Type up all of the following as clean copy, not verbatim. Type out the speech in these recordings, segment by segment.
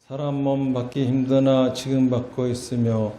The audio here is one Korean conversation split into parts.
사람 몸 받기 힘드나 지금 받고 있으며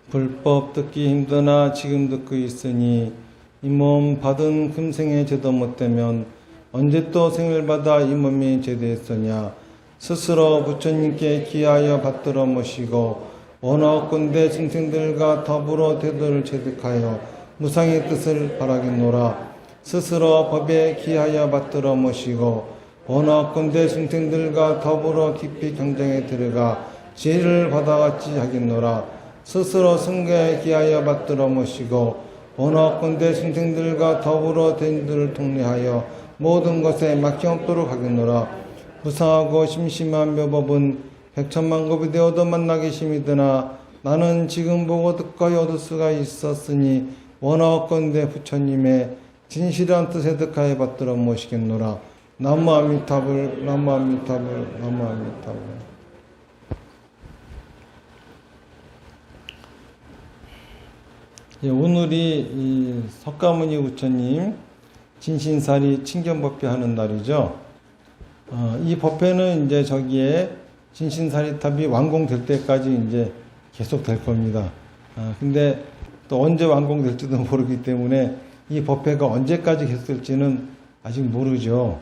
불법 듣기 힘드나 지금 듣고 있으니 이 몸 받은 금생에 제도 못되면 언제 또 생을 받아 이 몸이 제대했으냐. 스스로 부처님께 기하여 받들어 모시고 원하건대 중생들과 더불어 대도를 체득하여 무상의 뜻을 바라겠노라. 스스로 법에 기하여 받들어 모시고 원하건대 중생들과 더불어 깊이 경쟁에 들어가 지혜를 받아같이 하겠노라. 스스로 승가에 기하여 받들어 모시고 원하건대 중생들과 더불어 대인들을 통례하여 모든 것에 막힘없도록 하겠노라. 무상하고 심심한 묘법은 백천만 겁이 되어도 만나기 심이드나 나는 지금 보고 듣고 얻을 수가 있었으니 원하건대 부처님의 진실한 뜻에 득하여 받들어 모시겠노라. 나무 아미타불, 나무 아미타불, 나무 아미타불. 예, 오늘이 이 석가모니 부처님 진신사리 친견법회 하는 날이죠. 이 법회는 이제 저기에 진신사리탑이 완공될 때까지 이제 계속 될 겁니다. 근데 또 언제 완공될지도 모르기 때문에 이 법회가 언제까지 계속될지는 아직 모르죠.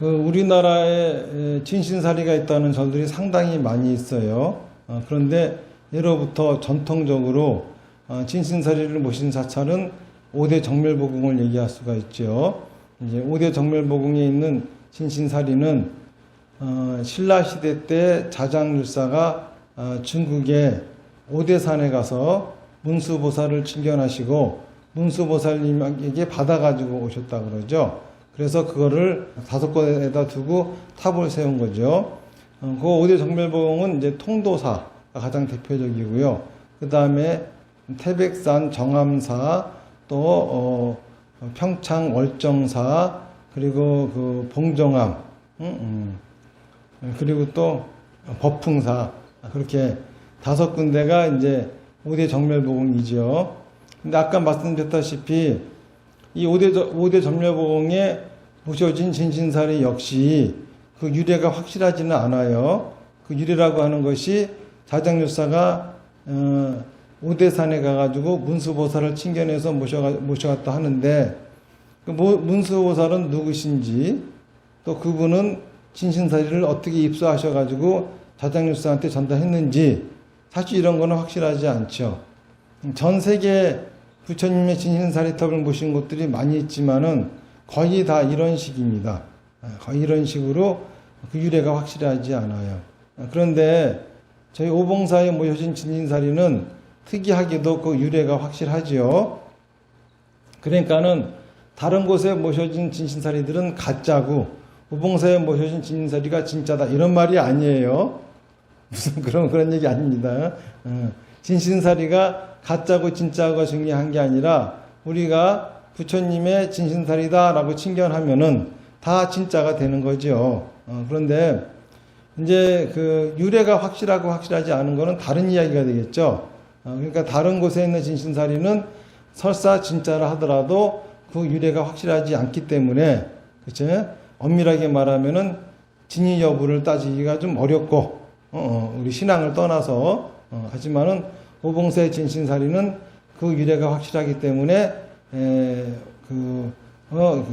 우리나라에 진신사리가 있다는 절들이 상당히 많이 있어요. 그런데 예로부터 전통적으로 진신사리를 모신 사찰은 5대 정멸보궁을 얘기할 수가 있죠. 이제 5대 정멸보궁에 있는 진신사리는 신라시대 때 자장율사가 중국의 오대산에 가서 문수보살을 친견하시고 문수보살님에게 받아가지고 오셨다 그러죠. 그래서 그거를 5곳에다 두고 탑을 세운 거죠. 그 5대 정멸보궁은 이제 통도사가 가장 대표적이고요. 그 다음에 태백산 정암사, 또 평창 월정사, 그리고 그 봉정암, 그리고 또 법풍사, 그렇게 5군데가 이제 5대 정멸보궁이죠. 근데 아까 말씀드렸다시피 이 5대 정멸보궁에 모셔진 진신사리 역시 그 유래가 확실하지는 않아요. 그 유래라고 하는 것이 자장율사가 오대산에 가가지고 문수보살을 친견해서 모셔갔다 하는데 그 문수보살은 누구신지 또 그분은 진신사리를 어떻게 입수하셔가지고 자장율사한테 전달했는지 사실 이런 거는 확실하지 않죠. 전 세계 부처님의 진신사리탑을 모신 곳들이 많이 있지만은 거의 다 이런 식입니다. 거의 이런 식으로 그 유래가 확실하지 않아요. 그런데 저희 오봉사에 모셔진 진신사리는 특이하게도 그 유래가 확실하지요. 그러니까는 다른 곳에 모셔진 진신사리들은 가짜고 오봉사에 모셔진 진신사리가 진짜다 이런 말이 아니에요. 무슨 그런 얘기 아닙니다. 진신사리가 가짜고 진짜가 중요한 게 아니라 우리가 부처님의 진신사리다라고 친견하면은 다 진짜가 되는 거죠. 그런데 이제 그 유래가 확실하고 확실하지 않은 거는 다른 이야기가 되겠죠. 그러니까 다른 곳에 있는 진신사리는 설사 진짜라 하더라도 그 유래가 확실하지 않기 때문에 그렇죠? 엄밀하게 말하면은 진위 여부를 따지기가 좀 어렵고 우리 신앙을 떠나서 하지만은 오봉사의 진신사리는 그 유래가 확실하기 때문에 그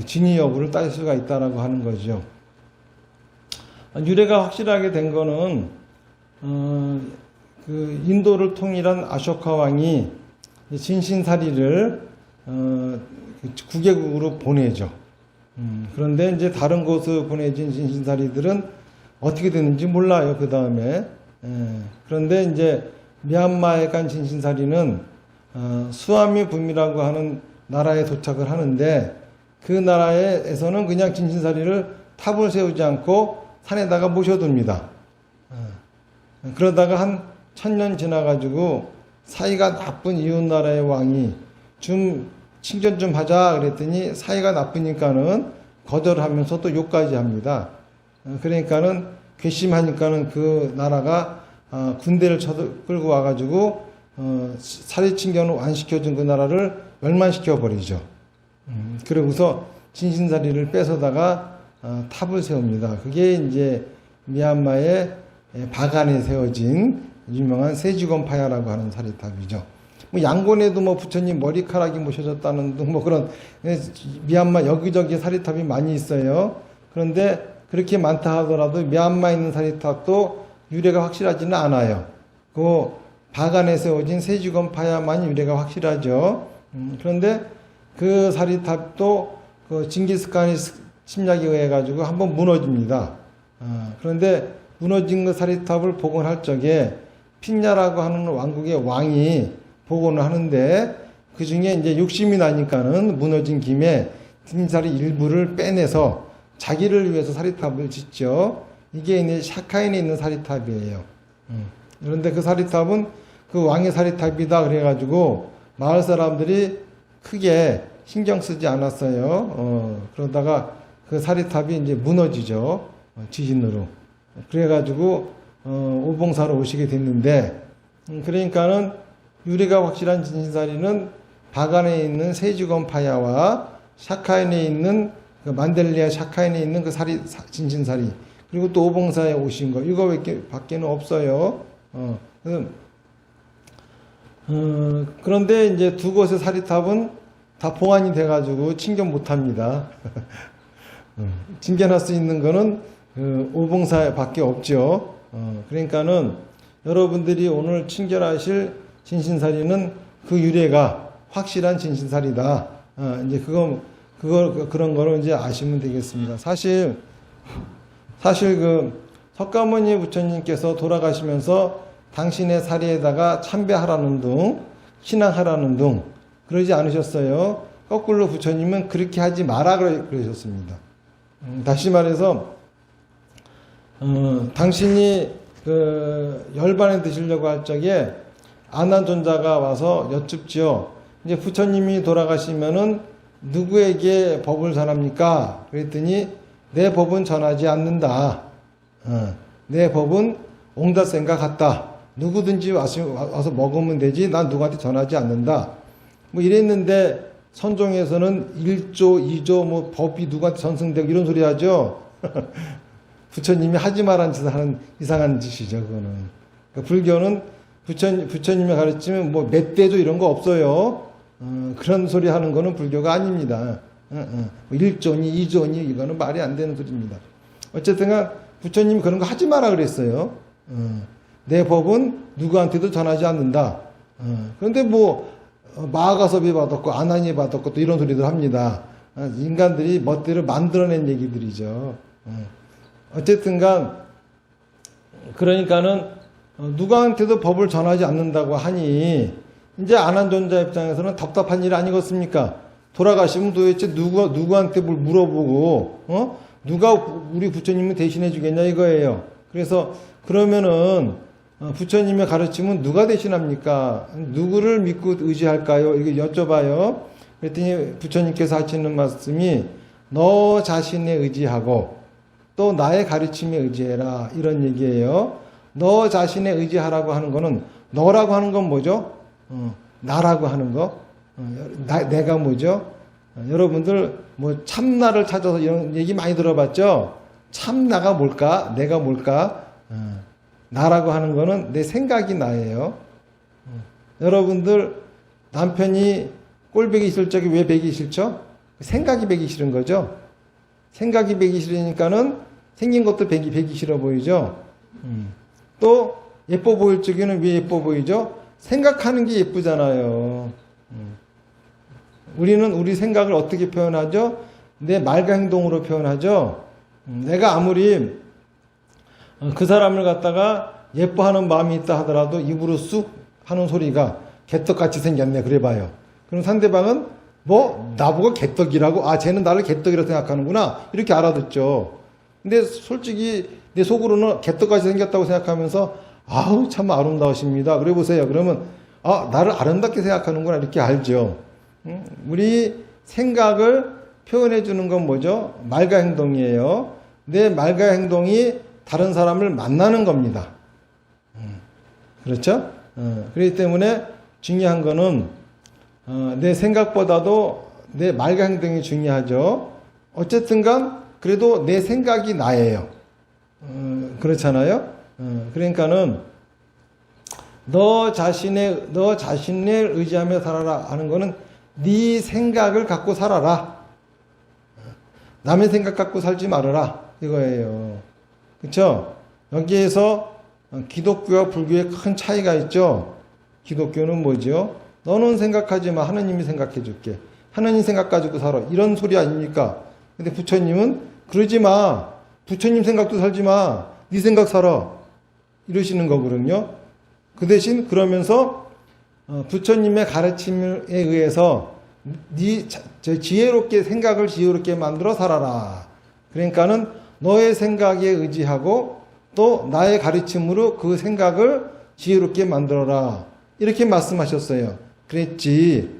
진위 여부를 따질 수가 있다라고 하는 거죠. 유래가 확실하게 된 거는 그 인도를 통일한 아쇼카 왕이 진신사리를 9개국으로 보내죠. 그런데 이제 다른 곳으로 보내진 진신사리들은 어떻게 됐는지 몰라요. 그 다음에 그런데 이제 미얀마에 간 진신사리는 수아미붐이라고 하는 나라에 도착을 하는데 그 나라에서는 그냥 진신사리를 탑을 세우지 않고 산에다가 모셔둡니다. 그러다가 한 1000년 지나가지고 사이가 나쁜 이웃나라의 왕이 좀 친견 좀 하자 그랬더니 사이가 나쁘니까는 거절하면서 또 욕까지 합니다. 그러니까는 괘씸하니까는 그 나라가 군대를 끌고 와가지고 사리 친견을 안 시켜준 그 나라를 멸망시켜 버리죠. 그러고서 진신사리를 뺏어다가 탑을 세웁니다. 그게 이제 미얀마의 바간에 세워진 유명한 세지건파야라고 하는 사리탑이죠. 뭐 양곤에도 뭐 부처님 머리카락이 모셔졌다는 등 뭐 그런 미얀마 여기저기 사리탑이 많이 있어요. 그런데 그렇게 많다 하더라도 미얀마에 있는 사리탑도 유래가 확실하지는 않아요. 그 바간에 세워진 세지건파야만 유래가 확실하죠. 그런데 그 사리탑도 그 징기스칸이 침략에 의해 가지고 한번 무너집니다. 그런데 무너진 그 사리탑을 복원할 적에 핀야라고 하는 왕국의 왕이 복원을 하는데 그 중에 이제 욕심이 나니까는 무너진 김에 진사리 일부를 빼내서 자기를 위해서 사리탑을 짓죠. 이게 이제 샤카인에 있는 사리탑이에요. 그런데 그 사리탑은 그 왕의 사리탑이다 그래가지고 마을 사람들이 크게 신경 쓰지 않았어요. 그러다가 그 사리탑이 이제 무너지죠. 지진으로. 그래가지고 오봉사로 오시게 됐는데 그러니까는 유래가 확실한 진신사리는 바간에 있는 세주건파야와 샤카인에 있는 그 만델리아 샤카인에 있는 그 진신사리 그리고 또 오봉사에 오신 거 이거밖에는 없어요. 그런데 이제 두 곳의 사리탑은 다 봉안이 돼가지고 친견 못합니다. 친견할 수 있는 거는 오봉사밖에 없죠. 그러니까는 여러분들이 오늘 친견하실 진신사리는 그 유래가 확실한 진신사리다. 이제 그런 거를 이제 아시면 되겠습니다. 사실 그 석가모니 부처님께서 돌아가시면서 당신의 사리에다가 참배하라는 등 신앙하라는 등 그러지 않으셨어요. 거꾸로 부처님은 그렇게 하지 마라 그러셨습니다. 다시 말해서 당신이 그 열반에 드시려고 할 적에 아난존자가 와서 여쭙지요. 이제 부처님이 돌아가시면은 누구에게 법을 전합니까? 그랬더니 내 법은 전하지 않는다. 내 법은 옹다센과 같다. 누구든지 와서 먹으면 되지 난 누구한테 전하지 않는다. 뭐 이랬는데 선종에서는 1조, 2조 뭐 법이 누구한테 전승되고 이런 소리 하죠. 부처님이 하지 말라는 짓을 하는 이상한 짓이죠. 그거는. 그러니까 불교는 부처님이 가르치면 뭐 멧돼도 이런 거 없어요. 그런 소리 하는 거는 불교가 아닙니다. 1조니 2조니 이거는 말이 안 되는 소리입니다. 어쨌든 부처님이 그런 거 하지 마라 그랬어요. 내 법은 누구한테도 전하지 않는다. 그런데 뭐 마하가섭이 받았고 아난이 받았고 또 이런 소리들 합니다. 인간들이 멋대로 만들어낸 얘기들이죠. 어쨌든간 그러니까는 누구한테도 법을 전하지 않는다고 하니 이제 아난존자 입장에서는 답답한 일 아니겠습니까? 돌아가시면 도대체 누구한테 뭘 물어보고 누가 우리 부처님을 대신해 주겠냐 이거예요. 그래서 그러면은 부처님의 가르침은 누가 대신합니까? 누구를 믿고 의지할까요? 이거 여쭤봐요. 그랬더니 부처님께서 하시는 말씀이 너 자신에 의지하고 또 나의 가르침에 의지해라 이런 얘기예요. 너 자신에 의지하라고 하는 거는 너라고 하는 건 뭐죠? 나라고 하는 거. 내가 뭐죠? 여러분들 뭐 참나를 찾아서 이런 얘기 많이 들어봤죠? 참나가 뭘까? 내가 뭘까? 나라고 하는 거는 내 생각이 나예요. 여러분들 남편이 꼴보기 싫을 적에 왜 배기 싫죠? 생각이 배기 싫은 거죠. 생각이 배기 싫으니까는 생긴 것도 배기 싫어 보이죠. 또 예뻐 보일 적에는 왜 예뻐 보이죠? 생각하는 게 예쁘잖아요. 우리는 우리 생각을 어떻게 표현하죠? 내 말과 행동으로 표현하죠. 내가 아무리 그 사람을 갖다가 예뻐하는 마음이 있다 하더라도 입으로 쑥 하는 소리가 개떡같이 생겼네 그래 봐요. 그럼 상대방은 뭐 나보고 개떡이라고 쟤는 나를 개떡이라고 생각하는구나 이렇게 알아듣죠. 근데 솔직히 내 속으로는 개떡같이 생겼다고 생각하면서 아우 참 아름다우십니다 그래 보세요. 그러면 나를 아름답게 생각하는구나 이렇게 알죠. 우리 생각을 표현해 주는 건 뭐죠? 말과 행동이에요. 내 말과 행동이 다른 사람을 만나는 겁니다. 그렇죠? 그렇기 때문에 중요한 거는 내 생각보다도 내 말과 행동이 중요하죠. 어쨌든 간 그래도 내 생각이 나예요. 그렇잖아요? 그러니까는 너 자신을 의지하며 살아라 하는 거는 네 생각을 갖고 살아라. 남의 생각 갖고 살지 말아라. 이거예요. 그렇죠? 여기에서 기독교와 불교의 큰 차이가 있죠. 기독교는 뭐죠? 너는 생각하지 마. 하느님이 생각해 줄게. 하느님 생각 가지고 살아. 이런 소리 아닙니까? 근데 부처님은 그러지 마. 부처님 생각도 살지 마. 네 생각 살아. 이러시는 거거든요. 그 대신 그러면서 부처님의 가르침에 의해서 생각을 지혜롭게 만들어 살아라. 그러니까는 너의 생각에 의지하고 또 나의 가르침으로 그 생각을 지혜롭게 만들어라. 이렇게 말씀하셨어요. 그랬지.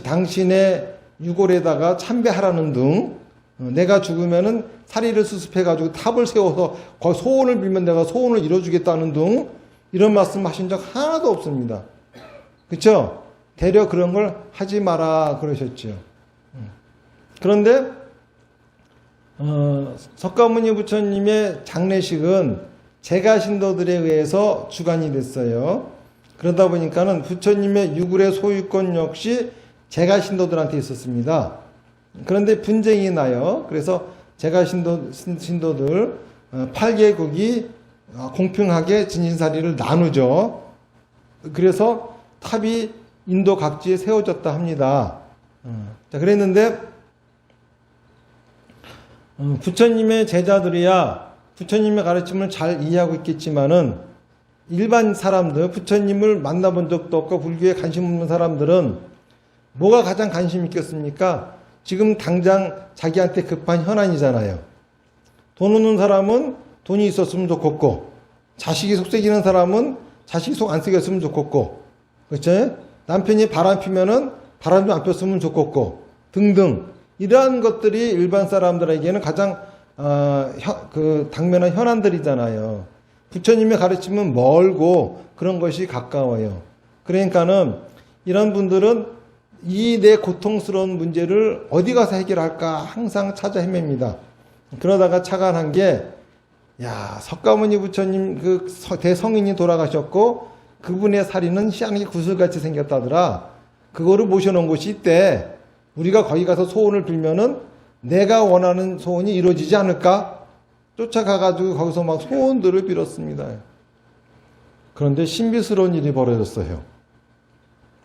당신의 유골에다가 참배하라는 등 내가 죽으면은 사리를 수습해가지고 탑을 세워서 거기 소원을 빌면 내가 소원을 이뤄주겠다는 등 이런 말씀 하신 적 하나도 없습니다. 그쵸? 되려 그런 걸 하지 마라 그러셨죠. 그런데 석가모니 부처님의 장례식은 제가 신도들에 의해서 주관이 됐어요. 그러다 보니까는 부처님의 유굴의 소유권 역시 제가 신도들한테 있었습니다. 그런데 분쟁이 나요. 그래서 제가 신도들 8개국이 공평하게 진신사리를 나누죠. 그래서 탑이 인도 각지에 세워졌다 합니다. 자, 그랬는데 부처님의 제자들이야 부처님의 가르침을 잘 이해하고 있겠지만은 일반 사람들, 부처님을 만나본 적도 없고 불교에 관심 없는 사람들은 뭐가 가장 관심 있겠습니까? 지금 당장 자기한테 급한 현안이잖아요. 돈 없는 사람은 돈이 있었으면 좋겠고, 자식이 속썩이는 사람은 자식이 속 안 썩였으면 좋겠고, 그렇죠? 남편이 바람 피면은 바람 좀 안 폈으면 좋겠고, 등등. 이러한 것들이 일반 사람들에게는 가장 당면한 현안들이잖아요. 부처님의 가르침은 멀고 그런 것이 가까워요. 그러니까는 이런 분들은 이 내 고통스러운 문제를 어디 가서 해결할까 항상 찾아 헤맵니다. 그러다가 착안한 게, 야, 석가모니 부처님 그 대성인이 돌아가셨고 그분의 사리는 희한하게 구슬같이 생겼다더라. 그거를 모셔놓은 곳이 있대. 우리가 거기 가서 소원을 빌면은 내가 원하는 소원이 이루어지지 않을까? 쫓아가가지고 거기서 막 소원들을 빌었습니다. 그런데 신비스러운 일이 벌어졌어요.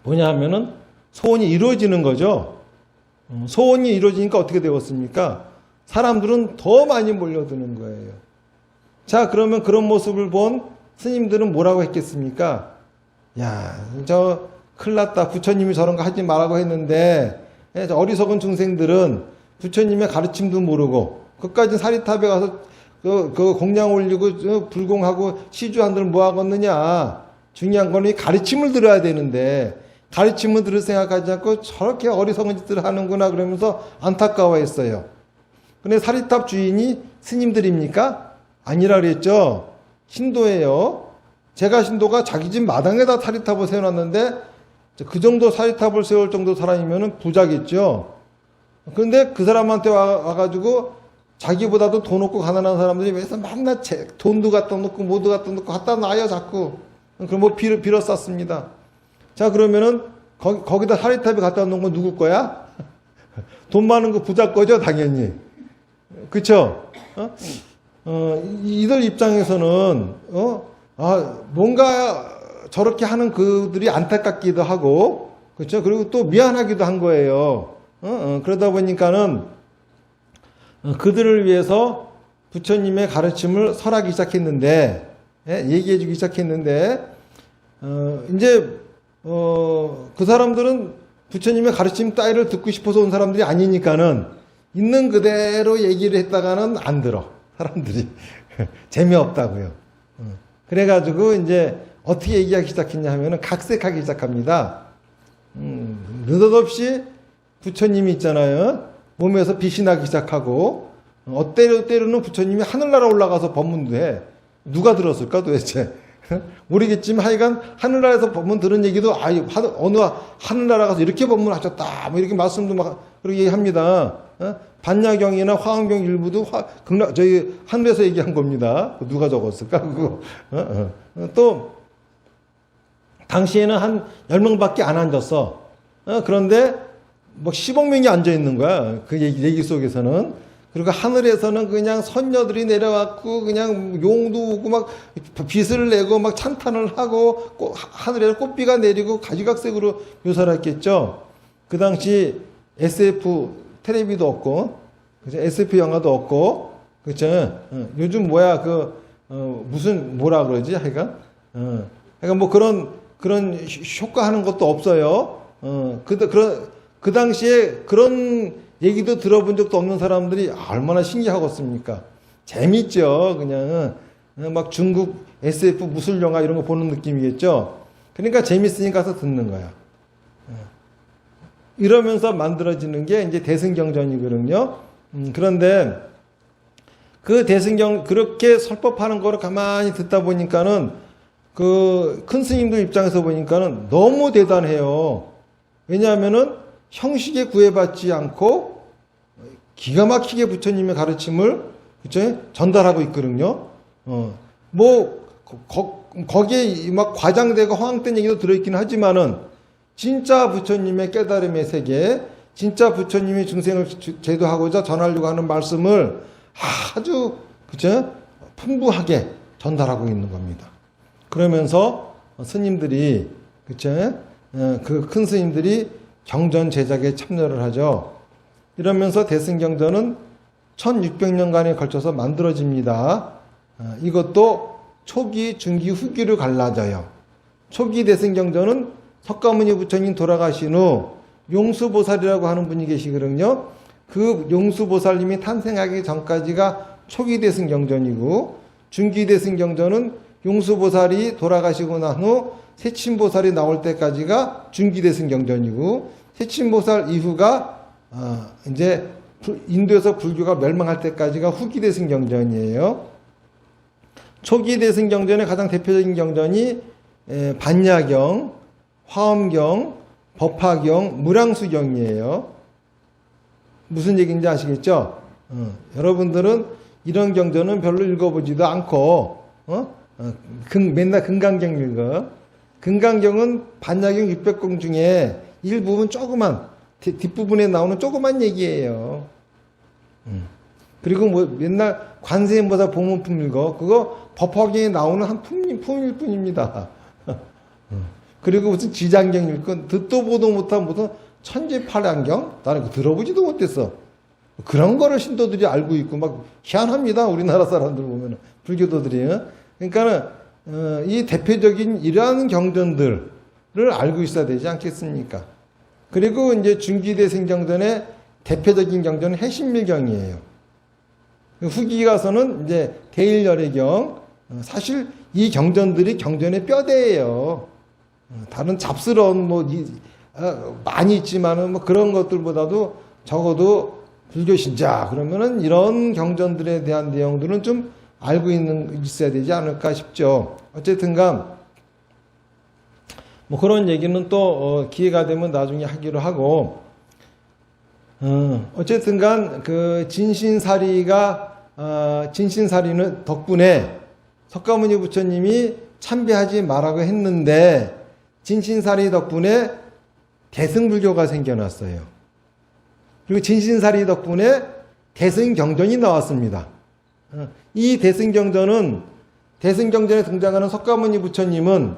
뭐냐 하면은 소원이 이루어지는 거죠. 소원이 이루어지니까 어떻게 되었습니까? 사람들은 더 많이 몰려드는 거예요. 자, 그러면 그런 모습을 본 스님들은 뭐라고 했겠습니까? 야, 저 큰일 났다. 부처님이 저런 거 하지 말라고 했는데 어리석은 중생들은 부처님의 가르침도 모르고 그까지 사리탑에 가서 그 공양 올리고 불공하고 시주한들 뭐 하겠느냐. 중요한 건 이 가르침을 들어야 되는데 가르침을 들을 생각하지 않고 저렇게 어리석은 짓들을 하는구나 그러면서 안타까워했어요. 근데 사리탑 주인이 스님들입니까? 아니라 그랬죠. 신도예요. 제가 신도가 자기 집 마당에다 사리탑을 세워놨는데 그 정도 사리탑을 세울 정도 사람이면 부자겠죠. 그런데 그 사람한테 와가지고 자기보다도 돈 없고 가난한 사람들이 왜서 맨날 돈도 갖다 놓고 뭐도 갖다 놓고 갖다 놔요 자꾸. 그럼 뭐 빌었었습니다. 자, 그러면은 거기다 사리탑에 갖다 놓은 건 누구 거야? 돈 많은 거 부자 거죠 당연히. 그쵸? 이들 입장에서는 뭔가 저렇게 하는 그들이 안타깝기도 하고, 그렇죠? 그리고 또 미안하기도 한 거예요. 그러다 보니까는 그들을 위해서 부처님의 가르침을 설하기 시작했는데, 얘기해주기 시작했는데, 이제 그 사람들은 부처님의 가르침 따위를 듣고 싶어서 온 사람들이 아니니까는 있는 그대로 얘기를 했다가는 안 들어 사람들이 재미없다고요. 그래가지고 이제 어떻게 얘기하기 시작했냐 하면은 각색하기 시작합니다. 느닷없이 부처님이 있잖아요. 몸에서 빛이 나기 시작하고, 때로는 부처님이 하늘나라 올라가서 법문도 해. 누가 들었을까 도대체? 모르겠지만 하여간 하늘나라에서 법문 들은 얘기도 어느 하늘나라 가서 이렇게 법문하셨다 뭐 이렇게 말씀도 막 그렇게 얘기합니다. 반야경이나 화엄경 일부도 저희 하늘에서 얘기한 겁니다. 누가 적었을까 그거. 또 당시에는 한 10명밖에 안 앉았어. 그런데 뭐 10억 명이 앉아 있는 거야. 그 얘기 속에서는. 그리고 하늘에서는 그냥 선녀들이 내려왔고 그냥 용도 오고 막 빛을 내고 막 찬탄을 하고 하늘에서 꽃비가 내리고 가지각색으로 묘사를 했겠죠. 그 당시 SF 텔레비도 없고 그죠? SF 영화도 없고 그죠? 요즘 뭐야 무슨 뭐라 그러지 하여간 그러니까 뭐 그런 효과하는 것도 없어요. 그 당시에 그런 얘기도 들어본 적도 없는 사람들이 얼마나 신기하겠습니까? 재밌죠. 그냥 막 중국 SF 무술 영화 이런 거 보는 느낌이겠죠. 그러니까 재밌으니까 가서 듣는 거야. 이러면서 만들어지는 게 이제 대승경전이거든요. 그런데 그 그렇게 설법하는 거를 가만히 듣다 보니까는 그 큰 스님들 입장에서 보니까는 너무 대단해요. 왜냐하면은 형식에 구애받지 않고 기가 막히게 부처님의 가르침을 그쵸? 전달하고 있거든요. 거기에 막 과장되고 허황된 얘기도 들어있긴 하지만은 진짜 부처님의 깨달음의 세계, 진짜 부처님이 중생을 제도하고자 전하려고 하는 말씀을 아주 그쵸? 풍부하게 전달하고 있는 겁니다. 그러면서 스님들이 그쵸? 그 큰 스님들이 경전 제작에 참여를 하죠. 이러면서 대승경전은 1600년간에 걸쳐서 만들어집니다. 이것도 초기, 중기, 후기로 갈라져요. 초기 대승경전은 석가모니 부처님 돌아가신 후 용수보살이라고 하는 분이 계시거든요. 그 용수보살님이 탄생하기 전까지가 초기 대승경전이고, 중기 대승경전은 용수보살이 돌아가시고 난 후 세친보살이 나올 때까지가 중기 대승경전이고, 세친보살 이후가 이제 인도에서 불교가 멸망할 때까지가 후기 대승경전이에요. 초기 대승경전의 가장 대표적인 경전이 반야경, 화엄경, 법화경, 무량수경이에요. 무슨 얘기인지 아시겠죠? 여러분들은 이런 경전은 별로 읽어보지도 않고 맨날 금강경 읽어. 금강경은 반야경 600경 중에 일부분 조그만 뒷부분에 나오는 조그만 얘기예요. 그리고 뭐 맨날 관세음보다 보문품 읽어. 그거 법화경에 나오는 한 품일 뿐입니다. 그리고 무슨 지장경 읽고 듣도 보도 못한 무슨 천지팔량경? 나는 들어보지도 못했어. 그런 거를 신도들이 알고 있고 막 희한합니다. 우리나라 사람들 보면 불교도들이. 그러니까는 이 대표적인 이러한 경전들을 알고 있어야 되지 않겠습니까? 그리고 이제 중기대승경전의 대표적인 경전은 해신밀경이에요. 후기 가서는 이제 대일열애경. 사실 이 경전들이 경전의 뼈대예요. 다른 잡스러운 많이 있지만은 뭐 그런 것들보다도 적어도 불교 신자 그러면은 이런 경전들에 대한 내용들은 좀 알고 있어야 되지 않을까 싶죠. 어쨌든간 뭐 그런 얘기는 또 기회가 되면 나중에 하기로 하고, 어쨌든간 그 진신사리는 덕분에 석가모니 부처님이 참배하지 말라고 했는데 진신사리 덕분에 대승불교가 생겨났어요. 그리고 진신사리 덕분에 대승경전이 나왔습니다. 이 대승경전에 등장하는 석가모니 부처님은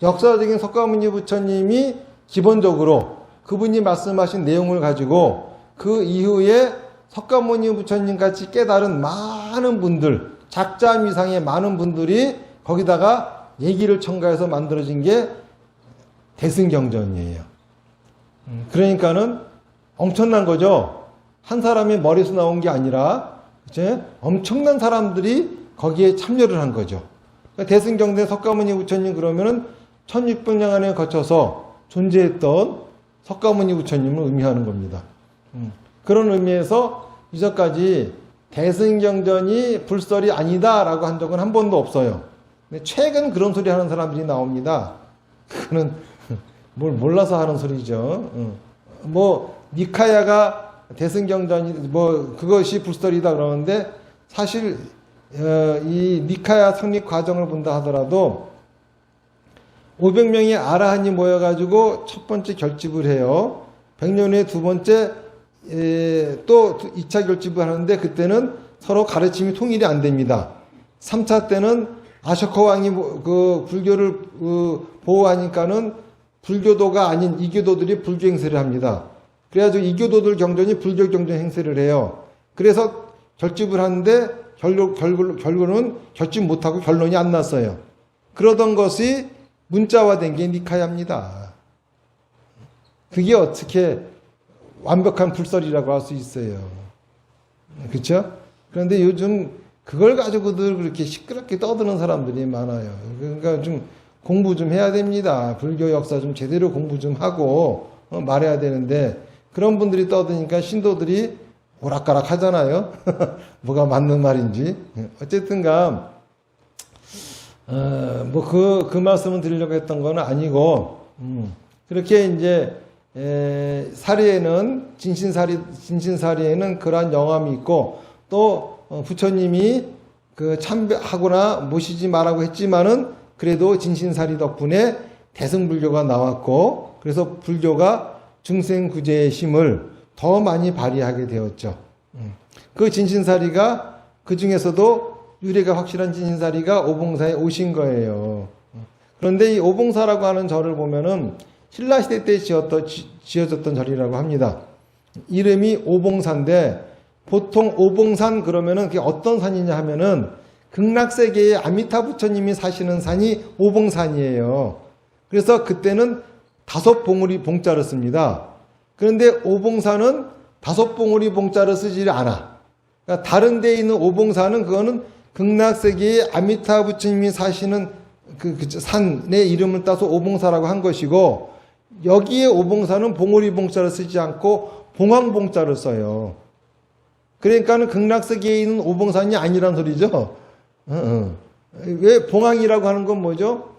역사적인 석가모니 부처님이 기본적으로 그분이 말씀하신 내용을 가지고 그 이후에 석가모니 부처님 같이 깨달은 많은 분들, 작자미상의 많은 분들이 거기다가 얘기를 첨가해서 만들어진 게 대승경전이에요. 그러니까는 엄청난 거죠. 한 사람이 머리에서 나온 게 아니라 그치? 엄청난 사람들이 거기에 참여를 한 거죠. 그러니까 대승경전 석가모니 부처님 그러면은 1600년간에 거쳐서 존재했던 석가모니 부처님을 의미하는 겁니다. 그런 의미에서 이전까지 대승경전이 불설이 아니다라고 한 적은 한 번도 없어요. 근데 최근 그런 소리 하는 사람들이 나옵니다. 그는 뭘 몰라서 하는 소리죠. 뭐 니카야가 대승경전이 뭐 그것이 불설이다 그러는데 사실 이 니카야 성립 과정을 본다 하더라도 500명의 아라한이 모여가지고 첫 번째 결집을 해요. 100년 후에 두 번째 또 2차 결집을 하는데 그때는 서로 가르침이 통일이 안 됩니다. 3차 때는 아쇼카 왕이 그 불교를 보호하니까는 불교도가 아닌 이교도들이 불교 행세를 합니다. 그래가지고 이교도들 경전이 불교 경전 행세를 해요. 그래서 결집을 하는데 결국은 결집 못하고 결론이 안 났어요. 그러던 것이 문자화된 게 니카야입니다. 그게 어떻게 완벽한 불설이라고 할 수 있어요. 그렇죠? 그런데 요즘 그걸 가지고들 그렇게 시끄럽게 떠드는 사람들이 많아요. 그러니까 좀 공부 좀 해야 됩니다. 불교 역사 좀 제대로 공부 좀 하고 말해야 되는데 그런 분들이 떠드니까 신도들이 오락가락 하잖아요. 뭐가 맞는 말인지. 어쨌든가 뭐 그 말씀을 드리려고 했던 건 아니고 그렇게 이제 사리에는 진신사리에는 그러한 영함이 있고 또 부처님이 그 참배하거나 모시지 말라고 했지만은 그래도 진신사리 덕분에 대승불교가 나왔고 그래서 불교가 중생구제의 힘을 더 많이 발휘하게 되었죠. 그 진신사리가 그 중에서도 유래가 확실한 진신사리가 오봉사에 오신 거예요. 그런데 이 오봉사라고 하는 절을 보면은 신라시대 때 지어졌던 절이라고 합니다. 이름이 오봉사인데 보통 오봉산 그러면은 그게 어떤 산이냐 하면은 극락세계에 아미타 부처님이 사시는 산이 오봉산이에요. 그래서 그때는 5봉우리 봉자를 씁니다. 그런데 오봉산은 5봉우리 봉자를 쓰지 않아. 그러니까 다른 데에 있는 오봉산은 그거는 극락세계에 아미타 부처님이 사시는 그 산의 이름을 따서 오봉사라고 한 것이고 여기에 오봉사는 봉우리 봉자를 쓰지 않고 봉황봉자를 써요. 그러니까는 극락세계에 있는 오봉산이 아니란 소리죠. 왜 봉황이라고 하는 건 뭐죠?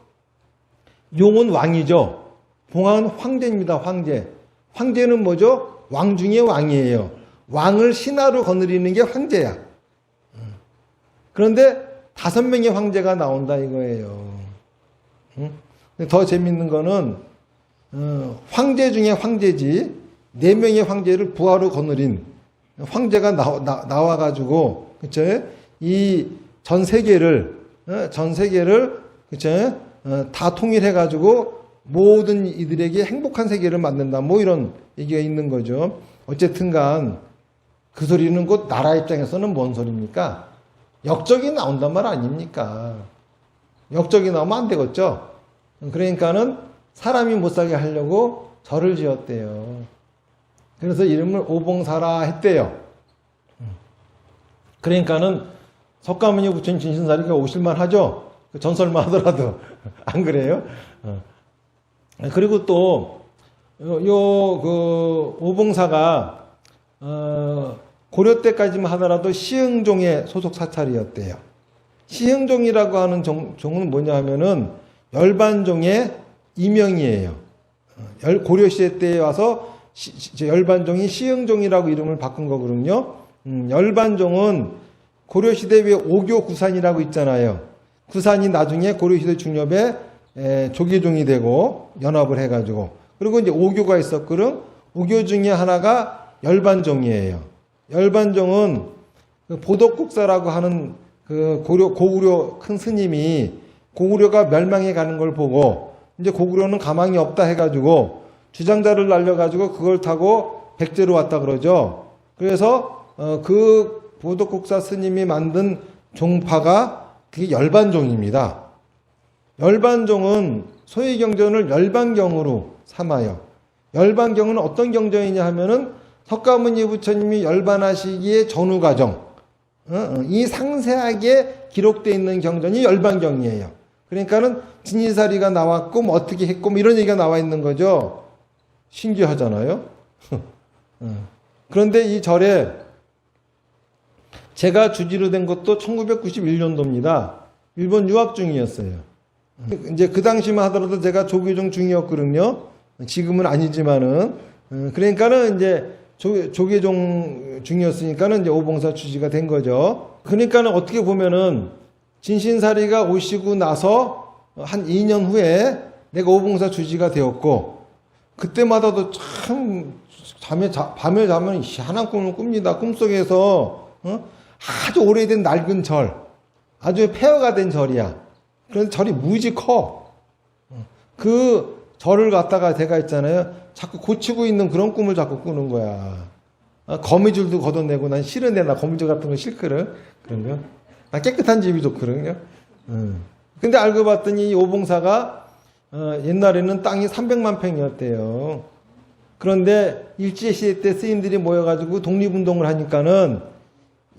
용은 왕이죠. 봉황은 황제입니다. 황제. 황제는 뭐죠? 왕 중에 왕이에요. 왕을 신하로 거느리는 게 황제야. 그런데 5명의 황제가 나온다 이거예요. 더 재밌는 거는 황제 중에 황제지 4명의 황제를 부하로 거느린 황제가 나와가지고 그쵸? 이 전 세계를 그쵸? 다 통일해가지고 모든 이들에게 행복한 세계를 만든다. 뭐 이런 얘기가 있는 거죠. 어쨌든간 그 소리는 곧 나라 입장에서는 뭔 소리입니까? 역적이 나온단 말 아닙니까? 역적이 나오면 안 되겠죠? 그러니까는 사람이 못 살게 하려고 절을 지었대요. 그래서 이름을 오봉사라 했대요. 그러니까는 석가모니 부처님 진신사리가 오실만 하죠? 전설만 하더라도. 안 그래요? 그리고 또, 그 오봉사가, 고려 때까지만 하더라도 시흥종의 소속 사찰이었대요. 시흥종이라고 하는 종은 뭐냐 하면은 열반종의 이명이에요. 고려시대 때에 와서 열반종이 시흥종이라고 이름을 바꾼 거거든요. 열반종은 고려시대 왜 오교 구산이라고 있잖아요. 구산이 나중에 고려시대 중엽에 조계종이 되고 연합을 해가지고 그리고 이제 오교가 있었거든. 오교 중에 하나가 열반종이에요. 열반종은 그 보덕국사라고 하는 그 고구려 큰 스님이 고구려가 멸망해 가는 걸 보고 이제 고구려는 가망이 없다 해가지고 주장자를 날려가지고 그걸 타고 백제로 왔다 그러죠. 그래서 그 보덕국사 스님이 만든 종파가 그게 열반종입니다. 열반종은 소위 경전을 열반경으로 삼아요. 열반경은 어떤 경전이냐 하면은 석가모니 부처님이 열반하시기의 전후 과정, 이 상세하게 기록되어 있는 경전이 열반경이에요. 그러니까는 진신사리가 나왔고 뭐 어떻게 했고 뭐 이런 얘기가 나와 있는 거죠. 신기하잖아요. 그런데 이 절에 제가 주지로 된 것도 1991년도입니다. 일본 유학 중이었어요. 이제 그 당시만 하더라도 제가 조계종 중이었거든요. 지금은 아니지만은. 그러니까는 이제 조계종 중이었으니까는 이제 오봉사 주지가 된 거죠. 그러니까는 어떻게 보면은 진신사리가 오시고 나서 한 2년 후에 내가 오봉사 주지가 되었고, 그때마다도 참 밤에 자면 희한한 꿈을 꿉니다. 꿈속에서 아주 오래된 낡은 절, 아주 폐허가 된 절이야. 그런데 절이 무지 커. 그 절을 갖다가 제가 있잖아요. 자꾸 고치고 있는 그런 꿈을 자꾸 꾸는 거야. 거미줄도 걷어내고 난 싫은데 나 거미줄 같은 거 싫거든. 그런 거. 나 깨끗한 집이 좋거든요. 근데 알고 봤더니 이 오봉사가 옛날에는 땅이 300만 평이었대요. 그런데 일제시대 때 스님들이 모여가지고 독립운동을 하니까는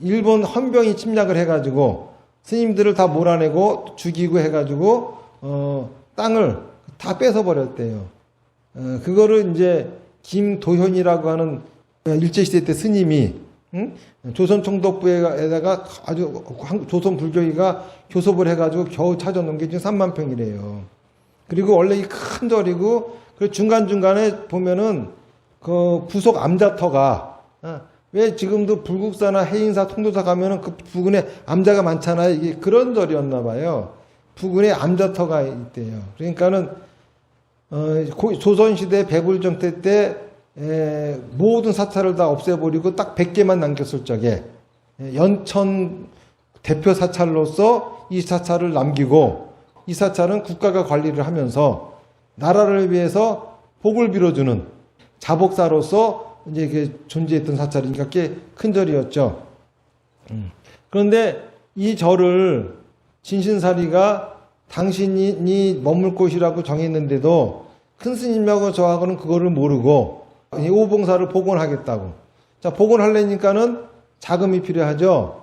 일본 헌병이 침략을 해가지고 스님들을 다 몰아내고 죽이고 해가지고 땅을 다 뺏어버렸대요. 그거를 이제 김도현이라고 하는 일제시대 때 스님이 조선총독부에다가 아주 조선 불교기가 교섭을 해가지고 겨우 찾아놓은 게 지금 3만 평이래요. 그리고 원래 이 큰 절이고, 그 중간중간에 보면은 그 부속 암자터가, 왜 지금도 불국사나 해인사, 통도사 가면은 그 부근에 암자가 많잖아요. 이게 그런 절이었나 봐요. 부근에 암자터가 있대요. 그러니까는 조선시대 배불정태 때 모든 사찰을 다 없애버리고 딱 100개만 남겼을 적에 연천 대표 사찰로서 이 사찰을 남기고, 이 사찰은 국가가 관리를 하면서 나라를 위해서 복을 빌어주는 자복사로서 이제 존재했던 사찰이니까 꽤 큰 절이었죠. 그런데 이 절을 진신사리가 당신이 머물 곳이라고 정했는데도 큰 스님하고 저하고는 그거를 모르고 이 오봉사를 복원하겠다고. 자, 복원하려니까는 자금이 필요하죠.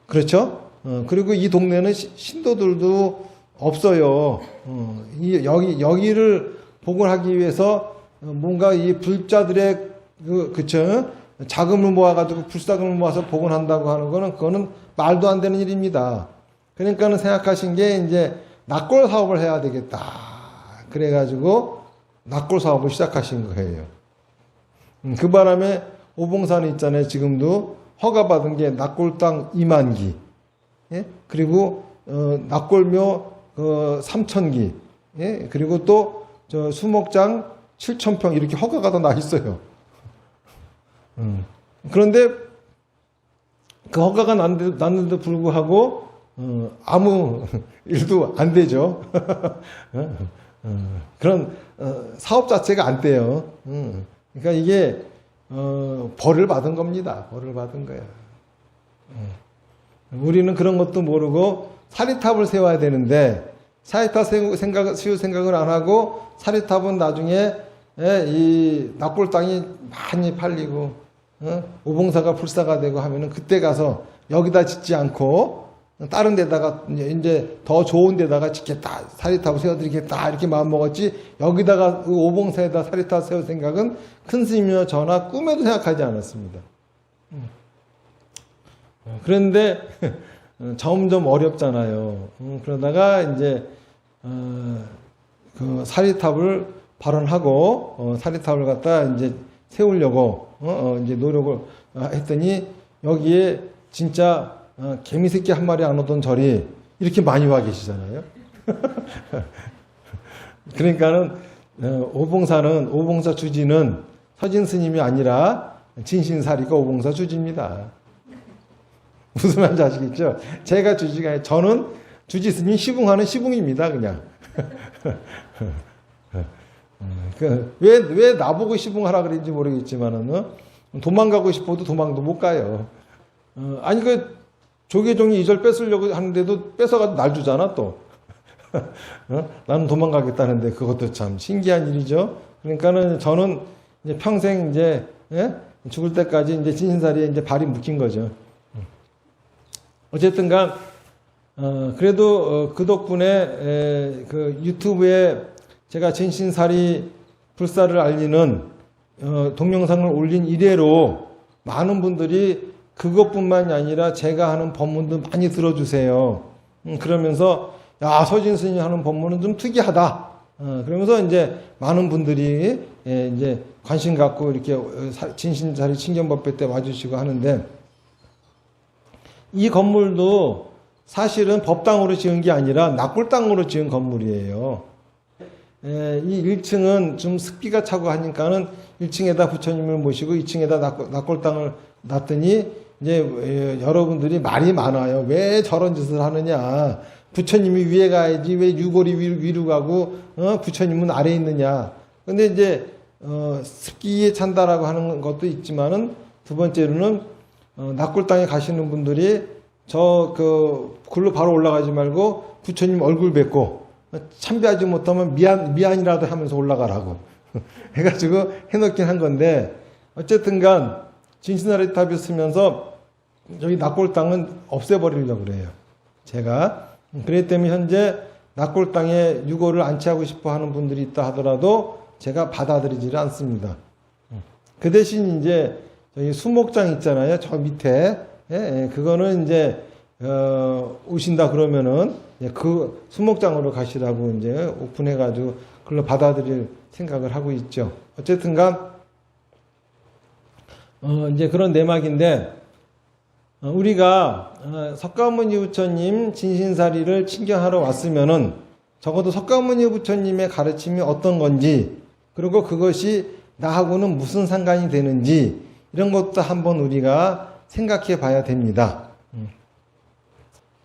그렇죠? 그리고 이 동네는 신도들도 없어요. 여기를 복원하기 위해서 뭔가 이 불자들의 그쵸? 자금을 모아가지고 불사금을 모아서 복원한다고 하는 거는 그거는 말도 안 되는 일입니다. 그러니까는 생각하신 게 이제 낙골 사업을 해야 되겠다. 그래가지고 낙골 사업을 시작하신 거예요. 그 바람에 오봉산이 있잖아요. 지금도 허가받은 게 낙골 땅 2만 기, 예? 그리고 낙골묘 3,000기, 예? 그리고 또 저 수목장 7,000평 이렇게 허가가 다 나 있어요. 그런데 그 허가가 났는데도 불구하고 아무 일도 안 되죠. 그런 사업 자체가 안 돼요. 그러니까 이게 벌을 받은 겁니다. 벌을 받은 거야. 우리는 그런 것도 모르고 사리탑을 세워야 되는데 사리탑 세울 생각을 안 하고 사리탑은 나중에 이 낙골 땅이 많이 팔리고 오봉사가 불사가 되고 하면은 그때 가서 여기다 짓지 않고 다른 데다가 이제 더 좋은 데다가 짓겠다, 사리탑을 세워드리겠다 이렇게 마음 먹었지, 여기다가 그 오봉사에다 사리탑 세울 생각은 큰 스님이나 저나 꿈에도 생각하지 않았습니다. 그런데 점점 어렵잖아요. 그러다가 이제 그 사리탑을 발언하고 사리탑을 갖다 이제 세우려고 이제 노력을 했더니 여기에 진짜 개미새끼 한 마리 안 오던 절이 이렇게 많이 와 계시잖아요. 그러니까는 오봉사 주지는 서진 스님이 아니라 진신사리가 오봉사 주지입니다. 무슨 말인지 아시겠죠? 제가 주지가 아니라 저는 주지 스님 시붕하는 시붕입니다. 그냥. 왜 나보고 시붕하라 그랬는지 모르겠지만은 도망가고 싶어도 도망도 못 가요. 아니 조계종이 이 절 뺏으려고 하는데도 뺏어가지고 날 주잖아 또. 나는 도망가겠다는데 그것도 참 신기한 일이죠. 그러니까는 저는 이제 평생 이제 죽을 때까지 이제 진신사리에 이제 발이 묶인 거죠. 어쨌든간 그래도 그 덕분에 그 유튜브에 제가 진신사리 불사를 알리는 동영상을 올린 이래로 많은 분들이 그것뿐만이 아니라 제가 하는 법문도 많이 들어주세요. 그러면서 야, 서진 스님이 하는 법문은 좀 특이하다. 그러면서 이제 많은 분들이 이제 관심 갖고 이렇게 진신사리 친견법회 때 와주시고 하는데, 이 건물도 사실은 법당으로 지은 게 아니라 낙골당으로 지은 건물이에요. 이 1층은 좀 습기가 차고 하니까는 1층에다 부처님을 모시고 2층에다 낙골당을 놨더니 이제 여러분들이 말이 많아요. 왜 저런 짓을 하느냐. 부처님이 위에 가야지 왜 유골이 위로 가고 부처님은 아래에 있느냐. 근데 이제 습기에 찬다라고 하는 것도 있지만은, 두 번째로는 낙골당에 가시는 분들이 글로 바로 올라가지 말고 부처님 얼굴 뵙고 참배하지 못하면 미안이라도 하면서 올라가라고 해가지고 해놓긴 한 건데, 어쨌든간 진신사리 탑이 쓰면서 저기 낙골당은 없애버리려고 그래요. 제가 그랬기 때문에 현재 낙골당에 유골을 안치하고 싶어 하는 분들이 있다 하더라도 제가 받아들이지를 않습니다. 그 대신 이제 저희 수목장 있잖아요. 저 밑에. 그거는 이제 오신다 그러면은 그 수목장으로 가시라고 이제 오픈해가지고 그걸로 받아들일 생각을 하고 있죠. 어쨌든간 이제 그런 내막인데, 우리가 석가모니 부처님 진신사리를 친견하러 왔으면은 적어도 석가모니 부처님의 가르침이 어떤 건지, 그리고 그것이 나하고는 무슨 상관이 되는지, 이런 것도 한번 우리가 생각해 봐야 됩니다.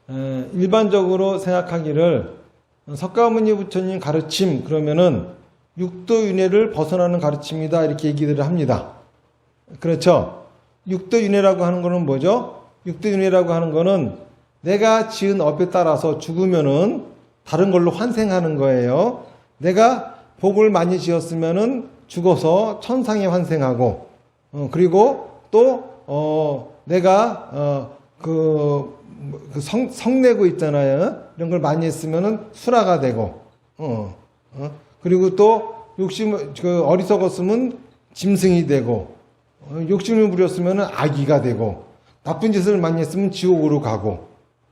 일반적으로 생각하기를 석가모니 부처님 가르침 그러면은 육도윤회를 벗어나는 가르침이다, 이렇게 얘기들을 합니다. 그렇죠? 육도윤회라고 하는 거는 뭐죠? 육도윤회라고 하는 거는 내가 지은 업에 따라서 죽으면은 다른 걸로 환생하는 거예요. 내가 복을 많이 지었으면은 죽어서 천상에 환생하고, 그리고 또 내가 성내고 있잖아요. 이런 걸 많이 했으면은 수라가 되고, 그리고 또 어리석었으면 짐승이 되고, 욕심을 부렸으면 아기가 되고, 나쁜 짓을 많이 했으면 지옥으로 가고,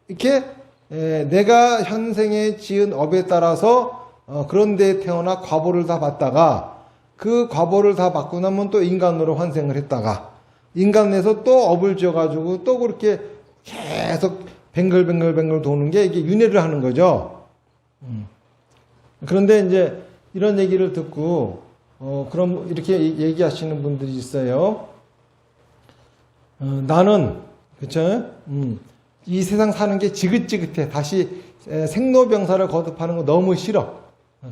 이렇게 내가 현생에 지은 업에 따라서 그런 데에 태어나 과보를 다 받다가, 그 과보를 다 받고 나면 또 인간으로 환생을 했다가, 인간에서 또 업을 지어가지고 또 그렇게 계속 뱅글뱅글 도는 게 이게 윤회를 하는 거죠. 그런데 이제 이런 얘기를 듣고 그럼 이렇게 얘기하시는 분들이 있어요. 나는 그쵸? 이 세상 사는 게 지긋지긋해. 다시 생로병사를 거듭하는 거 너무 싫어.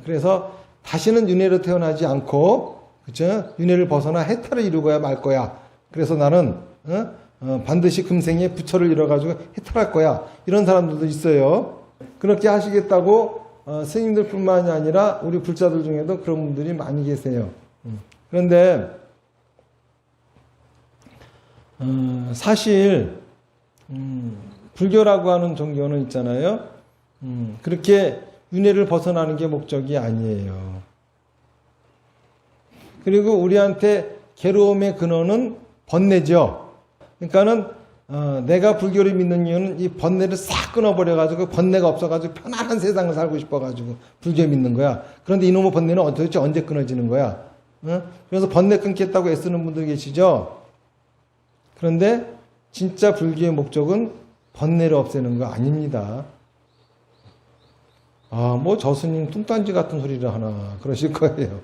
그래서 다시는 윤회로 태어나지 않고, 그쵸? 윤회를 벗어나 해탈을 이루고야 말 거야. 그래서 나는 반드시 금생에 부처를 이뤄가지고 해탈할 거야. 이런 사람들도 있어요. 그렇게 하시겠다고 스님들 뿐만이 아니라 우리 불자들 중에도 그런 분들이 많이 계세요. 그런데 사실 불교라고 하는 종교는 있잖아요. 그렇게 윤회를 벗어나는 게 목적이 아니에요. 그리고 우리한테 괴로움의 근원은 번뇌죠. 그러니까는 내가 불교를 믿는 이유는 이 번뇌를 싹 끊어버려가지고, 번뇌가 없어가지고 편안한 세상을 살고 싶어가지고 불교 믿는 거야. 그런데 이놈의 번뇌는 도대체 언제 끊어지는 거야? 그래서 번뇌 끊겠다고 애쓰는 분들 계시죠? 그런데 진짜 불교의 목적은 번뇌를 없애는 거 아닙니다. 뭐 저 스님 뚱딴지 같은 소리를 하나 그러실 거예요.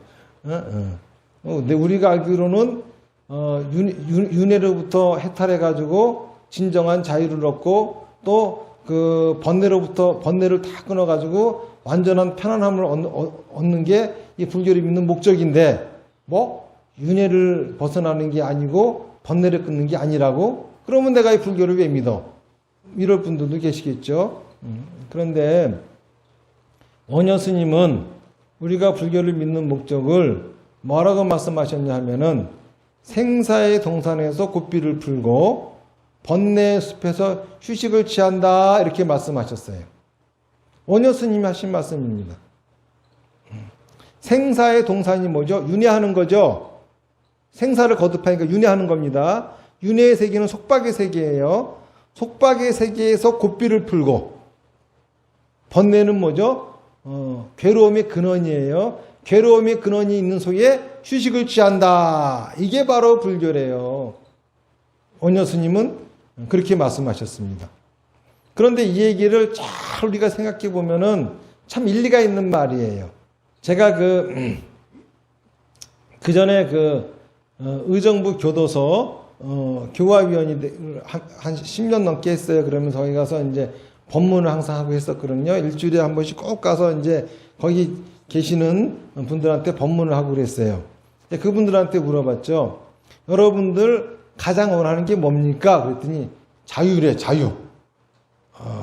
근데 우리가 알기로는 윤회로부터 해탈해가지고 진정한 자유를 얻고, 또 그 번뇌를 다 끊어가지고 완전한 편안함을 얻는 게 이 불교를 믿는 목적인데, 뭐 윤회를 벗어나는 게 아니고 번뇌를 끊는 게 아니라고? 그러면 내가 이 불교를 왜 믿어? 이럴 분들도 계시겠죠. 그런데 원효 스님은 우리가 불교를 믿는 목적을 뭐라고 말씀하셨냐 하면은, 생사의 동산에서 고삐를 풀고 번뇌의 숲에서 휴식을 취한다 이렇게 말씀하셨어요. 원효 스님이 하신 말씀입니다. 생사의 동산이 뭐죠? 윤회하는 거죠. 생사를 거듭하니까 윤회하는 겁니다. 윤회의 세계는 속박의 세계예요. 속박의 세계에서 고삐를 풀고, 번뇌는 뭐죠? 괴로움의 근원이에요. 괴로움의 근원이 있는 속에 휴식을 취한다. 이게 바로 불교래요. 원효 스님은 그렇게 말씀하셨습니다. 그런데 이 얘기를 잘 우리가 생각해 보면은 참 일리가 있는 말이에요. 제가 그 전에 의정부 교도소 교화위원이 한 10년 넘게 했어요. 그러면서 거기 가서 이제 법문을 항상 하고 했었거든요. 일주일에 한 번씩 꼭 가서 이제 거기 계시는 분들한테 법문을 하고 그랬어요. 그분들한테 물어봤죠. 여러분들 가장 원하는 게 뭡니까? 그랬더니 자유래, 자유.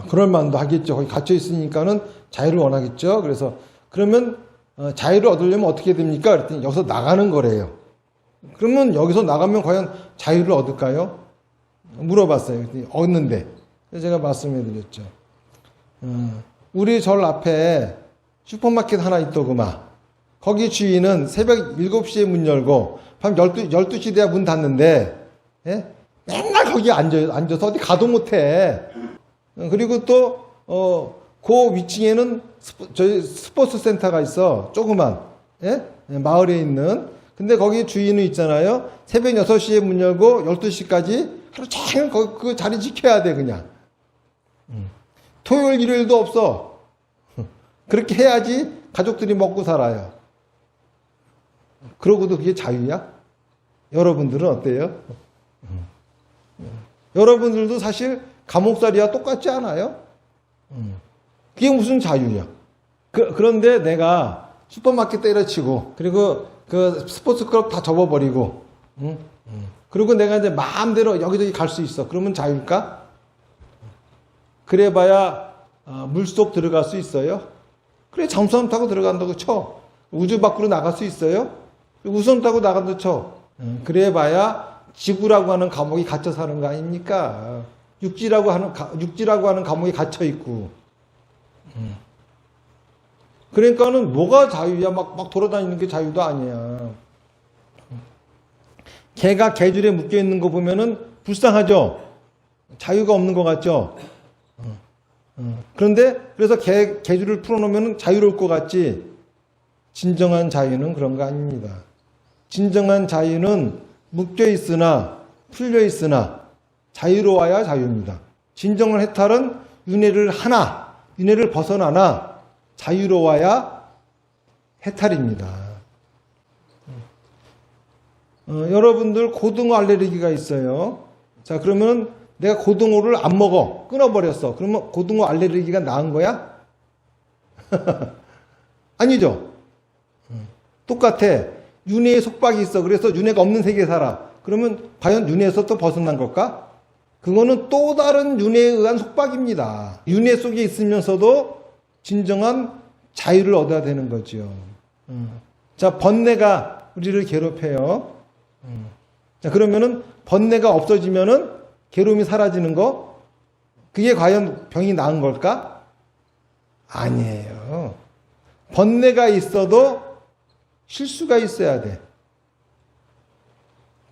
그럴 만도 하겠죠. 거기 갇혀 있으니까는 자유를 원하겠죠. 그래서 그러면 자유를 얻으려면 어떻게 됩니까? 그랬더니 여기서 나가는 거래요. 그러면 여기서 나가면 과연 자유를 얻을까요? 물어봤어요. 그랬더니 얻는데. 제가 말씀해 드렸죠. 우리 절 앞에 슈퍼마켓 하나 있더구만. 거기 주인은 새벽 7시에 문 열고 밤 12시 돼야 문 닫는데, 예? 맨날 거기 앉아서 어디 가도 못해. 그리고 또 그 위층에는 저희 스포츠 센터가 있어. 조그만, 예? 마을에 있는. 근데 거기 주인은 있잖아요. 새벽 6시에 문 열고 12시까지 하루 종일 그 자리 지켜야 돼, 그냥. 토요일, 일요일도 없어. 그렇게 해야지 가족들이 먹고 살아요. 그러고도 그게 자유야? 여러분들은 어때요? 여러분들도 사실 감옥살이와 똑같지 않아요? 그게 무슨 자유야? 그런데 내가 슈퍼마켓 때려치고, 그리고 그 스포츠 클럽 다 접어버리고, 그리고 내가 이제 마음대로 여기저기 갈 수 있어. 그러면 자유일까? 그래봐야 물속 들어갈 수 있어요? 그래, 잠수함 타고 들어간다고 쳐. 우주 밖으로 나갈 수 있어요? 우선 타고 나간다고 쳐. 그래봐야 지구라고 하는 감옥에 갇혀 사는 거 아닙니까? 육지라고 하는 감옥에 갇혀 있고. 그러니까는 뭐가 자유야? 막 돌아다니는 게 자유도 아니야. 개가 개줄에 묶여 있는 거 보면은 불쌍하죠? 자유가 없는 것 같죠? 그런데 그래서 개줄을 풀어놓으면 자유로울 것 같지? 진정한 자유는 그런 거 아닙니다. 진정한 자유는 묶여 있으나 풀려 있으나 자유로워야 자유입니다. 진정한 해탈은 윤회를 벗어나나 자유로워야 해탈입니다. 여러분들 고등어 알레르기가 있어요. 자, 그러면 내가 고등어를 안 먹어. 끊어버렸어. 그러면 고등어 알레르기가 나은 거야? 아니죠. 똑같아. 윤회에 속박이 있어. 그래서 윤회가 없는 세계에 살아. 그러면 과연 윤회에서 또 벗어난 걸까? 그거는 또 다른 윤회에 의한 속박입니다. 윤회 속에 있으면서도 진정한 자유를 얻어야 되는 거죠. 자, 번뇌가 우리를 괴롭혀요. 자, 그러면은 번뇌가 없어지면은 괴로움이 사라지는 거? 그게 과연 병이 나은 걸까? 아니에요. 번뇌가 있어도 쉴 수가 있어야 돼.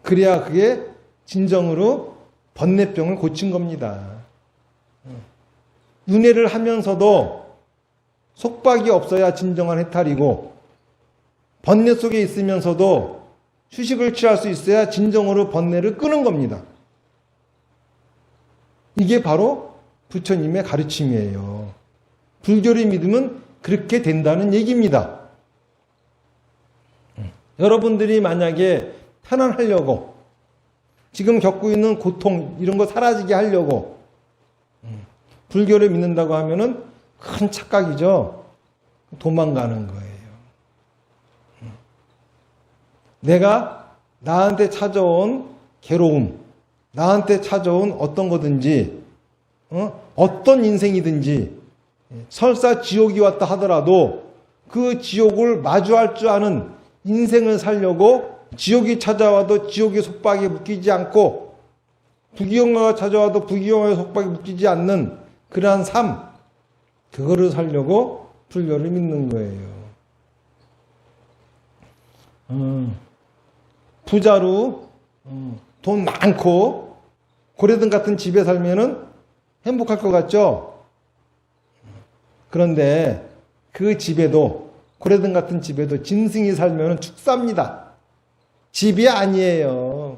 그래야 그게 진정으로 번뇌병을 고친 겁니다. 윤회를 하면서도 속박이 없어야 진정한 해탈이고, 번뇌 속에 있으면서도 휴식을 취할 수 있어야 진정으로 번뇌를 끄는 겁니다. 이게 바로 부처님의 가르침이에요. 불교를 믿으면 그렇게 된다는 얘기입니다. 여러분들이 만약에 편안하려고, 지금 겪고 있는 고통 이런 거 사라지게 하려고 불교를 믿는다고 하면은 큰 착각이죠. 도망가는 거예요. 내가 나한테 찾아온 괴로움, 나한테 찾아온 어떤 거든지, 어떤 인생이든지, 설사 지옥이 왔다 하더라도 그 지옥을 마주할 줄 아는 인생을 살려고 지옥이 찾아와도 지옥의 속박에 묶이지 않고 부귀영화가 찾아와도 부귀영화의 속박에 묶이지 않는 그러한 삶, 그거를 살려고 불교를 믿는 거예요. 부자로 돈 많고 고래등 같은 집에 살면은 행복할 것 같죠? 그런데 그 집에도, 고래등 같은 집에도 짐승이 살면은 축사입니다. 집이 아니에요.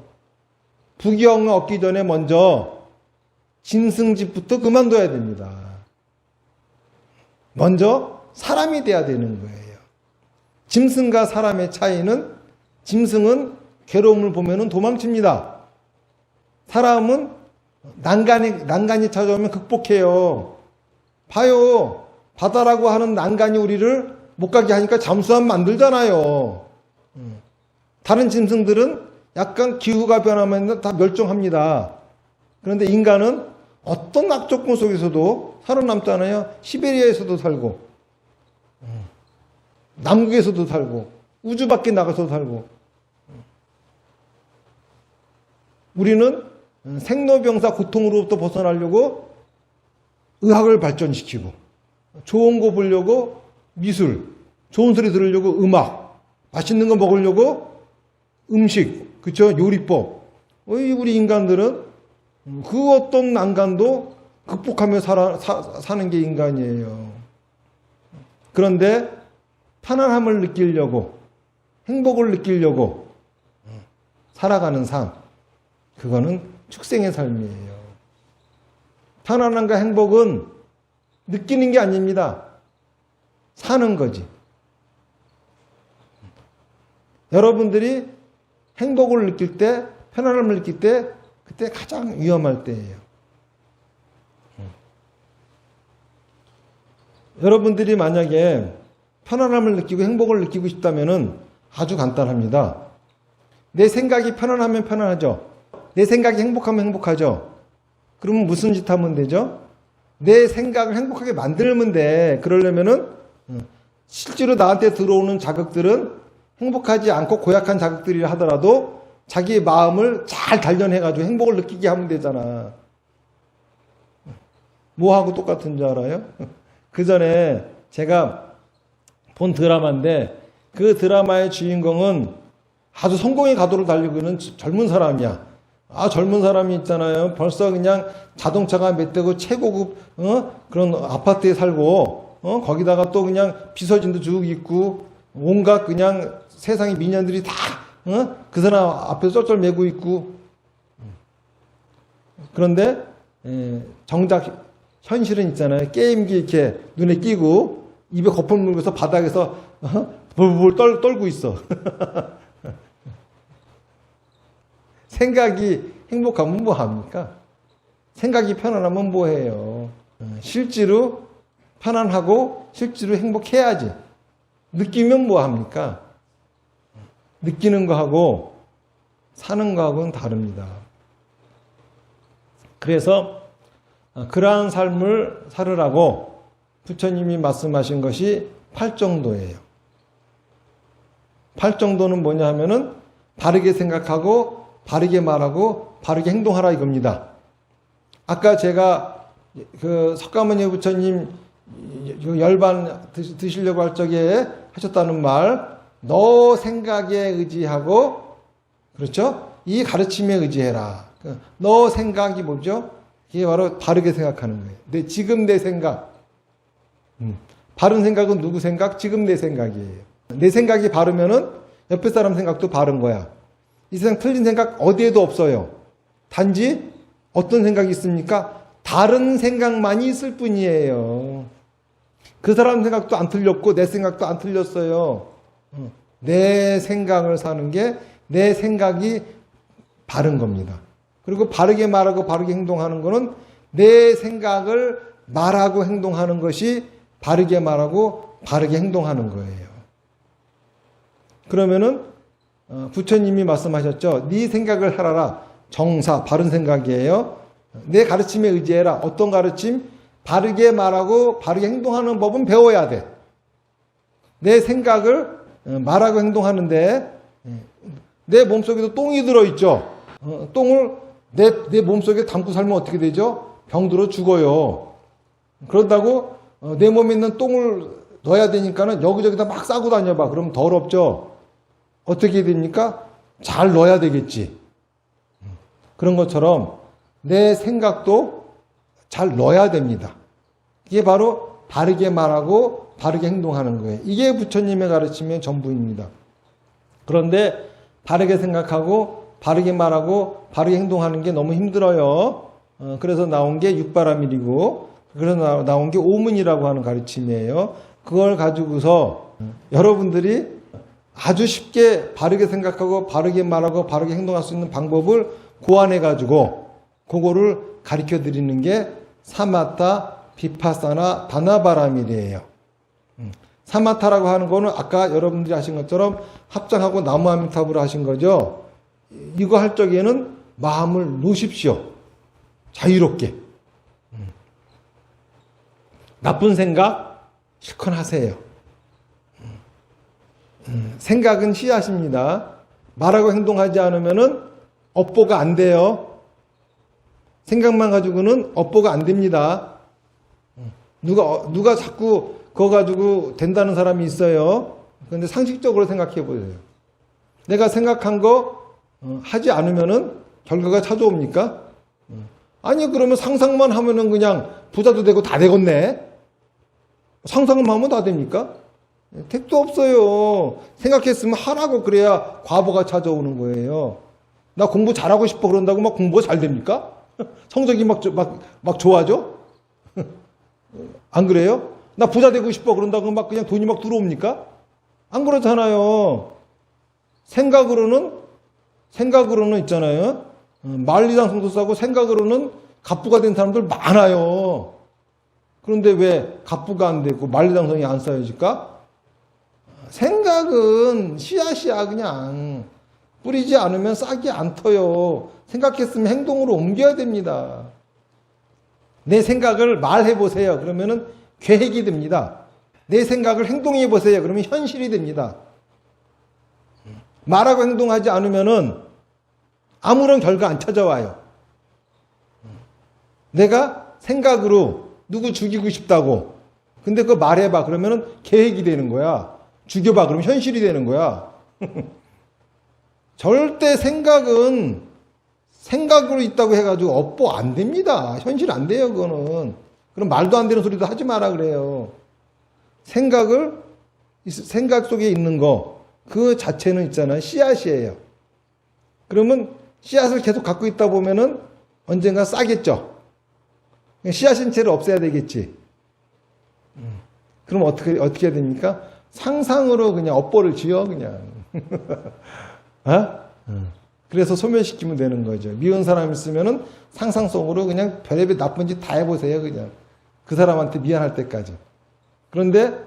부귀영화 얻기 전에 먼저 짐승집부터 그만둬야 됩니다. 먼저 사람이 돼야 되는 거예요. 짐승과 사람의 차이는, 짐승은 괴로움을 보면은 도망칩니다. 사람은 난간이 찾아오면 극복해요. 봐요. 바다라고 하는 난간이 우리를 못 가게 하니까 잠수함 만들잖아요. 다른 짐승들은 약간 기후가 변하면 다 멸종합니다. 그런데 인간은 어떤 악조건 속에서도 살아남잖아요. 시베리아에서도 살고, 남극에서도 살고, 우주 밖에 나가서도 살고. 우리는 생로병사 고통으로부터 벗어나려고 의학을 발전시키고, 좋은 거 보려고 미술, 좋은 소리 들으려고 음악, 맛있는 거 먹으려고 음식, 그쵸? 요리법. 우리 인간들은 그 어떤 난간도 극복하며 사는 게 인간이에요. 그런데 편안함을 느끼려고, 행복을 느끼려고 살아가는 삶, 그거는 축생의 삶이에요. 편안함과 행복은 느끼는 게 아닙니다. 사는 거지. 여러분들이 행복을 느낄 때, 편안함을 느낄 때, 그때 가장 위험할 때예요. 여러분들이 만약에 편안함을 느끼고 행복을 느끼고 싶다면 아주 간단합니다. 내 생각이 편안하면 편안하죠. 내 생각이 행복하면 행복하죠. 그러면 무슨 짓 하면 되죠? 내 생각을 행복하게 만들면 돼. 그러려면은 실제로 나한테 들어오는 자극들은 행복하지 않고 고약한 자극들이라 하더라도 자기의 마음을 잘 단련해가지고 행복을 느끼게 하면 되잖아. 뭐하고 똑같은 줄 알아요? 그 전에 제가 본 드라마인데 그 드라마의 주인공은 아주 성공의 가도를 달리고 있는 젊은 사람이야. 젊은 사람이 있잖아요. 벌써 그냥 자동차가 몇 대고 최고급 그런 아파트에 살고 거기다가 또 그냥 비서진도 쭉 있고 온갖 그냥 세상의 미녀들이 다 그 사람 앞에서 쩔쩔 매고 있고. 그런데 정작 현실은 있잖아요. 게임기 이렇게 눈에 끼고 입에 거품 물고서 바닥에서 벌벌 떨고 있어. 생각이 행복하면 뭐합니까? 생각이 편안하면 뭐해요? 실제로 편안하고 실제로 행복해야지. 느끼면 뭐합니까? 느끼는 거하고 사는 거하고는 다릅니다. 그래서 그러한 삶을 살으라고 부처님이 말씀하신 것이 팔정도예요. 팔정도는 뭐냐 하면은 바르게 생각하고 바르게 말하고 바르게 행동하라 이겁니다. 아까 제가 그 석가모니 부처님 열반 드시려고 할 적에 하셨다는 말, 너 생각에 의지하고, 그렇죠? 이 가르침에 의지해라. 너 생각이 뭐죠? 이게 바로 바르게 생각하는 거예요. 지금 내 생각. 바른 생각은 누구 생각? 지금 내 생각이에요. 내 생각이 바르면은 옆에 사람 생각도 바른 거야. 이 세상 틀린 생각 어디에도 없어요. 단지 어떤 생각이 있습니까? 다른 생각만이 있을 뿐이에요. 그 사람 생각도 안 틀렸고 내 생각도 안 틀렸어요. 내 생각을 사는 게 내 생각이 바른 겁니다. 그리고 바르게 말하고 바르게 행동하는 거는 내 생각을 말하고 행동하는 것이 바르게 말하고 바르게 행동하는 거예요. 그러면은 부처님이 말씀하셨죠. 네 생각을 하라라. 정사, 바른 생각이에요. 내 가르침에 의지해라. 어떤 가르침? 바르게 말하고 바르게 행동하는 법은 배워야 돼. 내 생각을 말하고 행동하는데 내 몸속에도 똥이 들어있죠. 똥을 내 몸속에 담고 살면 어떻게 되죠? 병들어 죽어요. 그런다고 내 몸에 있는 똥을 넣어야 되니까는 여기저기다 막 싸고 다녀봐. 그럼 더럽죠? 어떻게 됩니까? 잘 넣어야 되겠지. 그런 것처럼 내 생각도 잘 넣어야 됩니다. 이게 바로 바르게 말하고 바르게 행동하는 거예요. 이게 부처님의 가르침의 전부입니다. 그런데 바르게 생각하고 바르게 말하고 바르게 행동하는 게 너무 힘들어요. 그래서 나온 게 육바라밀이고 그래서 나온 게 오문이라고 하는 가르침이에요. 그걸 가지고서 여러분들이 아주 쉽게 바르게 생각하고 바르게 말하고 바르게 행동할 수 있는 방법을 고안해 가지고 그거를 가르쳐 드리는 게 사마타, 비파사나, 다나바라밀이에요. 사마타라고 하는 거는 아까 여러분들이 하신 것처럼 합장하고 나무 아미타불을 하신 거죠. 이거 할 적에는 마음을 놓으십시오. 자유롭게. 나쁜 생각 실컷 하세요. 생각은 씨앗입니다. 말하고 행동하지 않으면은 업보가 안 돼요. 생각만 가지고는 업보가 안 됩니다. 누가 자꾸 그거 가지고 된다는 사람이 있어요. 그런데 상식적으로 생각해 보세요. 내가 생각한 거 하지 않으면은 결과가 찾아옵니까? 아니 그러면 상상만 하면은 그냥 부자도 되고 다 되겠네. 상상만 하면 다 됩니까? 택도 없어요. 생각했으면 하라고 그래야 과보가 찾아오는 거예요. 나 공부 잘하고 싶어 그런다고 막 공부가 잘 됩니까? 성적이 막 좋아져? 안 그래요? 나 부자 되고 싶어 그런다고 막 그냥 돈이 막 들어옵니까? 안 그렇잖아요. 생각으로는 있잖아요. 만리장성도 싸고 생각으로는 갑부가 된 사람들 많아요. 그런데 왜 갑부가 안 되고 만리장성이 안 쌓여질까? 생각은 씨앗이야 그냥. 뿌리지 않으면 싹이 안 터요. 생각했으면 행동으로 옮겨야 됩니다. 내 생각을 말해보세요. 그러면은 계획이 됩니다. 내 생각을 행동해보세요. 그러면 현실이 됩니다. 말하고 행동하지 않으면은 아무런 결과 안 찾아와요. 내가 생각으로 누구 죽이고 싶다고. 근데 그거 말해봐. 그러면은 계획이 되는 거야. 죽여봐. 그러면 현실이 되는 거야. 절대 생각은 생각으로 있다고 해가지고 업보 안 됩니다. 현실 안 돼요, 그거는. 그럼 말도 안 되는 소리도 하지 마라 그래요. 생각 속에 있는 거, 그 자체는 있잖아요. 씨앗이에요. 그러면 씨앗을 계속 갖고 있다 보면은 언젠가 싸겠죠. 씨앗인 채를 없애야 되겠지. 그럼 어떻게 해야 됩니까? 상상으로 그냥 업보를 지어, 그냥. 그래서 소멸시키면 되는 거죠. 미운 사람 있으면은 상상 속으로 그냥 별의별 나쁜 짓 다 해보세요, 그냥. 그 사람한테 미안할 때까지. 그런데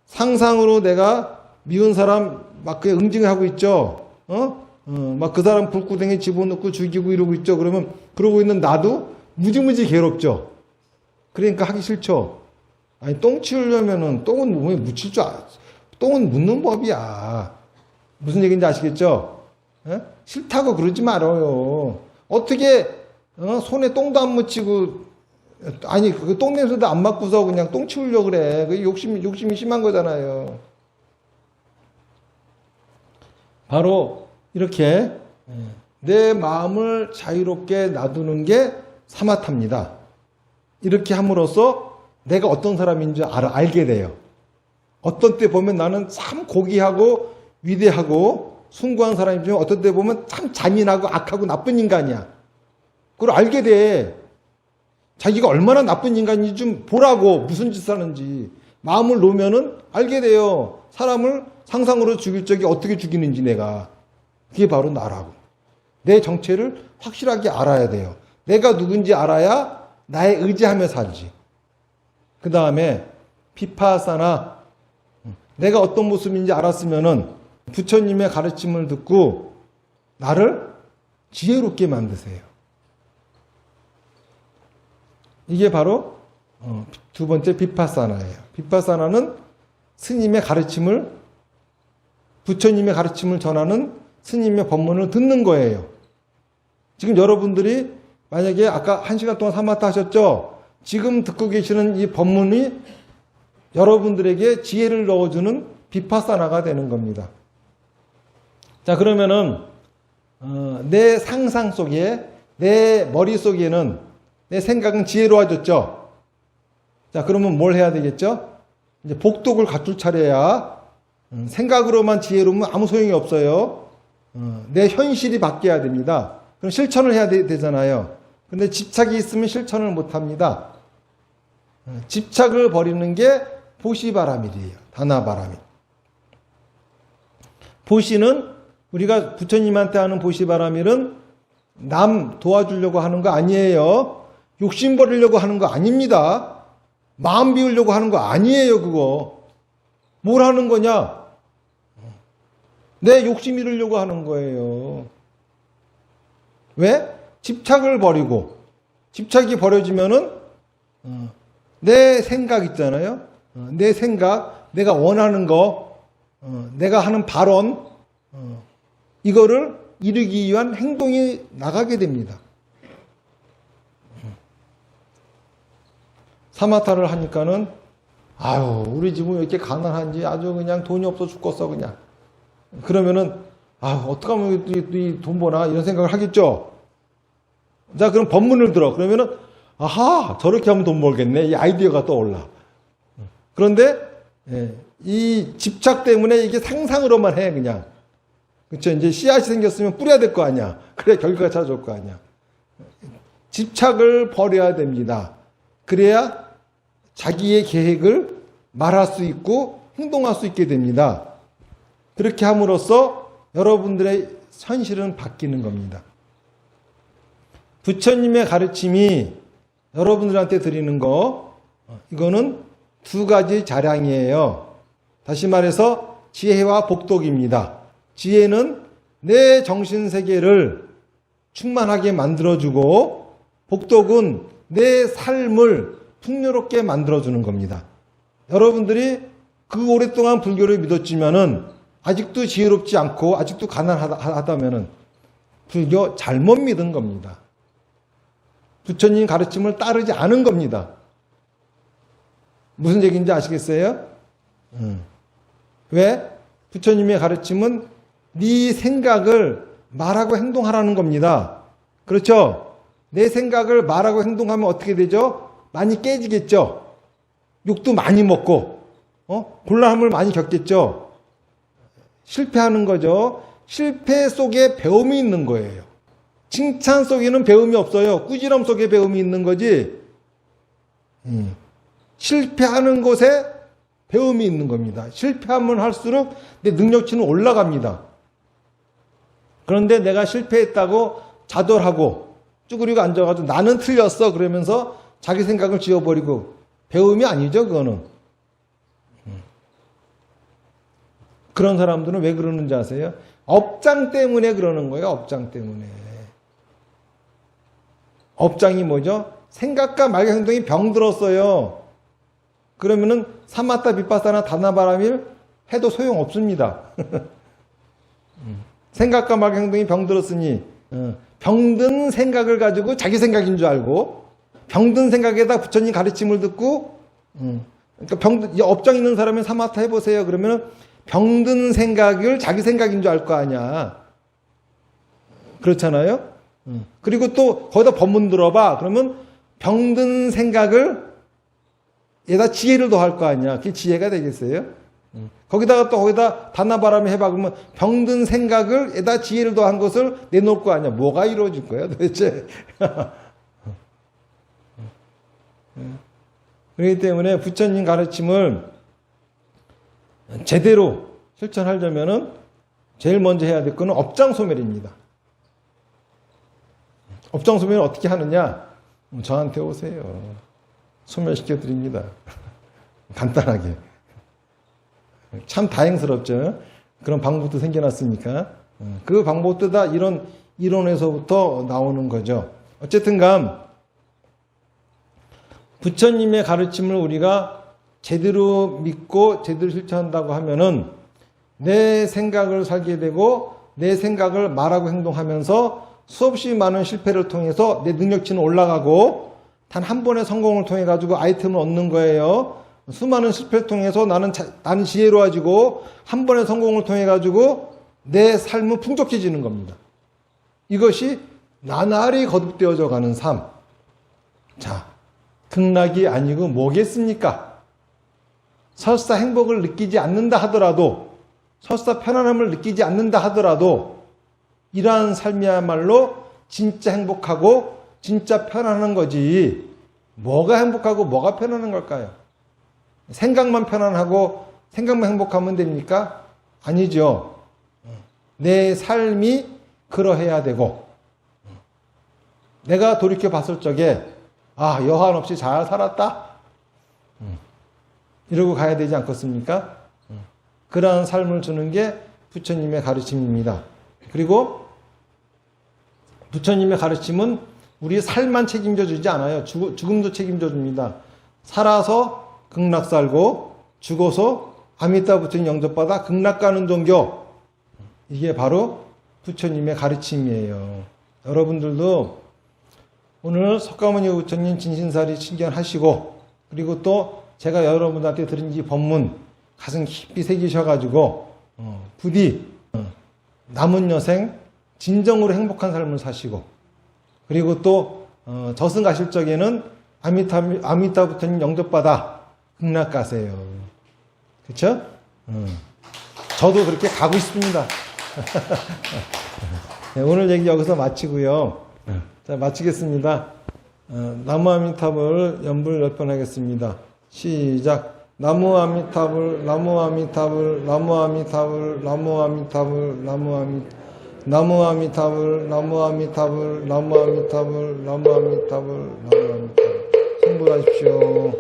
상상으로 내가 미운 사람 막 그냥 응징하고 있죠. 막 그 사람 불구덩이에 집어넣고 죽이고 이러고 있죠. 그러면 그러고 있는 나도 무지무지 괴롭죠. 그러니까 하기 싫죠. 아니 똥 치우려면은 똥은 몸에 묻힐 줄 똥은 묻는 법이야. 무슨 얘기인지 아시겠죠? 싫다고 그러지 말아요. 어떻게 손에 똥도 안 묻히고 아니 그 똥 냄새도 안 맡고서 그냥 똥 치우려고 그래. 그 욕심이 심한 거잖아요. 바로 이렇게 내 마음을 자유롭게 놔두는 게 사마타입니다. 이렇게 함으로써 내가 어떤 사람인지 알게 돼요. 어떤 때 보면 나는 참 고귀하고 위대하고 숭고한 사람이지만 어떤 때 보면 참 잔인하고 악하고 나쁜 인간이야. 그걸 알게 돼. 자기가 얼마나 나쁜 인간인지 좀 보라고, 무슨 짓을 하는지. 마음을 놓으면은 알게 돼요. 사람을 상상으로 죽일 적에 어떻게 죽이는지 내가. 그게 바로 나라고. 내 정체를 확실하게 알아야 돼요. 내가 누군지 알아야 나에 의지하며 살지. 그 다음에 비파사나 내가 어떤 모습인지 알았으면은 부처님의 가르침을 듣고 나를 지혜롭게 만드세요. 이게 바로 두 번째 비파사나예요. 비파사나는 스님의 가르침을, 부처님의 가르침을 전하는 스님의 법문을 듣는 거예요. 지금 여러분들이 만약에 아까 1시간 동안 사마타 하셨죠? 지금 듣고 계시는 이 법문이 여러분들에게 지혜를 넣어주는 비파사나가 되는 겁니다. 자, 그러면은 내 상상 속에, 내 머릿속에는 내 생각은 지혜로워졌죠? 자, 그러면 뭘 해야 되겠죠? 이제 복덕을 갖출 차례야. 생각으로만 지혜로우면 아무 소용이 없어요. 내 현실이 바뀌어야 됩니다. 그럼 실천을 해야 되잖아요. 근데 집착이 있으면 실천을 못 합니다. 집착을 버리는 게 보시바라밀이에요. 다나바라밀. 보시는 우리가 부처님한테 하는 보시바라밀은 남 도와주려고 하는 거 아니에요. 욕심 버리려고 하는 거 아닙니다. 마음 비우려고 하는 거 아니에요. 그거 뭘 하는 거냐? 내 욕심 이루려고 하는 거예요. 왜? 집착을 버리고, 집착이 버려지면은 내 생각 있잖아요. 내 생각, 내가 원하는 거, 내가 하는 발언, 이거를 이루기 위한 행동이 나가게 됩니다. 사마타를 하니까는 아유, 우리 집은 왜 이렇게 가난한지 아주 그냥 돈이 없어 죽겠어 그냥. 그러면은 아, 어떡하면 이 돈 버나 이런 생각을 하겠죠. 자, 그럼 법문을 들어. 그러면은 아하, 저렇게 하면 돈 벌겠네. 이 아이디어가 떠올라. 그런데 이 집착 때문에 이게 상상으로만 해 그냥. 그렇죠. 이제 씨앗이 생겼으면 뿌려야 될 거 아니야. 그래야 결과가 찾아올 거 아니야. 집착을 버려야 됩니다. 그래야 자기의 계획을 말할 수 있고 행동할 수 있게 됩니다. 그렇게 함으로써 여러분들의 현실은 바뀌는 겁니다. 부처님의 가르침이 여러분들한테 드리는 거, 이거는 두 가지 자량이에요. 다시 말해서 지혜와 복덕입니다. 지혜는 내 정신세계를 충만하게 만들어주고, 복덕은 내 삶을 풍요롭게 만들어주는 겁니다. 여러분들이 그 오랫동안 불교를 믿었지만은 아직도 지혜롭지 않고 아직도 가난하다면은 불교 잘못 믿은 겁니다. 부처님 가르침을 따르지 않은 겁니다. 무슨 얘기인지 아시겠어요? 왜? 부처님의 가르침은 네 생각을 말하고 행동하라는 겁니다. 그렇죠? 내 생각을 말하고 행동하면 어떻게 되죠? 많이 깨지겠죠? 욕도 많이 먹고, 곤란함을 많이 겪겠죠? 실패하는 거죠. 실패 속에 배움이 있는 거예요. 칭찬 속에는 배움이 없어요. 꾸지람 속에 배움이 있는 거지. 실패하는 곳에 배움이 있는 겁니다. 실패하면 할수록 내 능력치는 올라갑니다. 그런데 내가 실패했다고 자돌하고 쭈그리고 앉아가지고 나는 틀렸어 그러면서 자기 생각을 지워버리고 배움이 아니죠. 그거는. 그런 사람들은 왜 그러는지 아세요? 업장 때문에 그러는 거예요. 업장 때문에. 업장이 뭐죠? 생각과 말과 행동이 병들었어요. 그러면은 사마타 비파사나 다나바라밀 해도 소용없습니다. 생각과 말과 행동이 병들었으니 병든 생각을 가지고 자기 생각인 줄 알고 병든 생각에다 부처님 가르침을 듣고 그러니까 업장 있는 사람이 사마타 해보세요. 그러면 병든 생각을 자기 생각인 줄 알 거 아니야. 그렇잖아요. 그리고 또 거기다 법문 들어봐. 그러면 병든 생각을 얘다 지혜를 더할 거 아니야. 그게 지혜가 되겠어요? 거기다 다나바라밀 해봐. 그러면 병든 생각을 얘다 지혜를 더한 것을 내놓을 거 아니야. 뭐가 이루어질 거야 도대체? 그렇기 때문에 부처님 가르침을 제대로 실천하려면은 제일 먼저 해야 될 거는 업장 소멸입니다. 업장 소멸을 어떻게 하느냐? 저한테 오세요. 소멸시켜 드립니다. 간단하게. 참 다행스럽죠. 그런 방법도 생겨났으니까. 그 방법도 다 이런 이론에서부터 나오는 거죠. 어쨌든 간 부처님의 가르침을 우리가 제대로 믿고 제대로 실천한다고 하면은 내 생각을 살게 되고 내 생각을 말하고 행동하면서 수없이 많은 실패를 통해서 내 능력치는 올라가고 단 한 번의 성공을 통해 가지고 아이템을 얻는 거예요. 수많은 실패를 통해서 나는 지혜로워지고 한 번의 성공을 통해 가지고 내 삶은 풍족해지는 겁니다. 이것이 나날이 거듭되어져 가는 삶. 자, 극락이 아니고 뭐겠습니까? 설사 행복을 느끼지 않는다 하더라도, 설사 편안함을 느끼지 않는다 하더라도 이러한 삶이야말로 진짜 행복하고 진짜 편안한 거지. 뭐가 행복하고 뭐가 편안한 걸까요? 생각만 편안하고 생각만 행복하면 됩니까? 아니죠. 내 삶이 그러해야 되고, 내가 돌이켜 봤을 적에 여한 없이 잘 살았다, 이러고 가야 되지 않겠습니까? 그러한 삶을 주는 게 부처님의 가르침입니다. 그리고 부처님의 가르침은 우리 삶만 책임져 주지 않아요. 죽음도 책임져 줍니다. 살아서 극락 살고 죽어서 아미타 부처님 영접받아 극락 가는 종교, 이게 바로 부처님의 가르침이에요. 여러분들도 오늘 석가모니 부처님 진신사리 친견하시고, 그리고 또 제가 여러분들한테 드린 이 법문 가슴 깊이 새기셔가지고 부디 남은 여생 진정으로 행복한 삶을 사시고, 그리고 또 저승 가실 적에는 아미타 부처님 영접받아 극락 가세요. 그렇죠? 저도 그렇게 가고 있습니다. 네, 오늘 얘기 여기서 마치고요. 자, 마치겠습니다. 나무 아미타불 연불 몇 번 하겠습니다. 시작. 나무 아미타불, 나무 아미타불, 나무 아미타불, 나무 아미타불, 나무 아미타불, 나무 아미타불, 나무 아미타불, 나무 아미타불, 나무 아미타불, 나무 아미타불. 성불하십시오.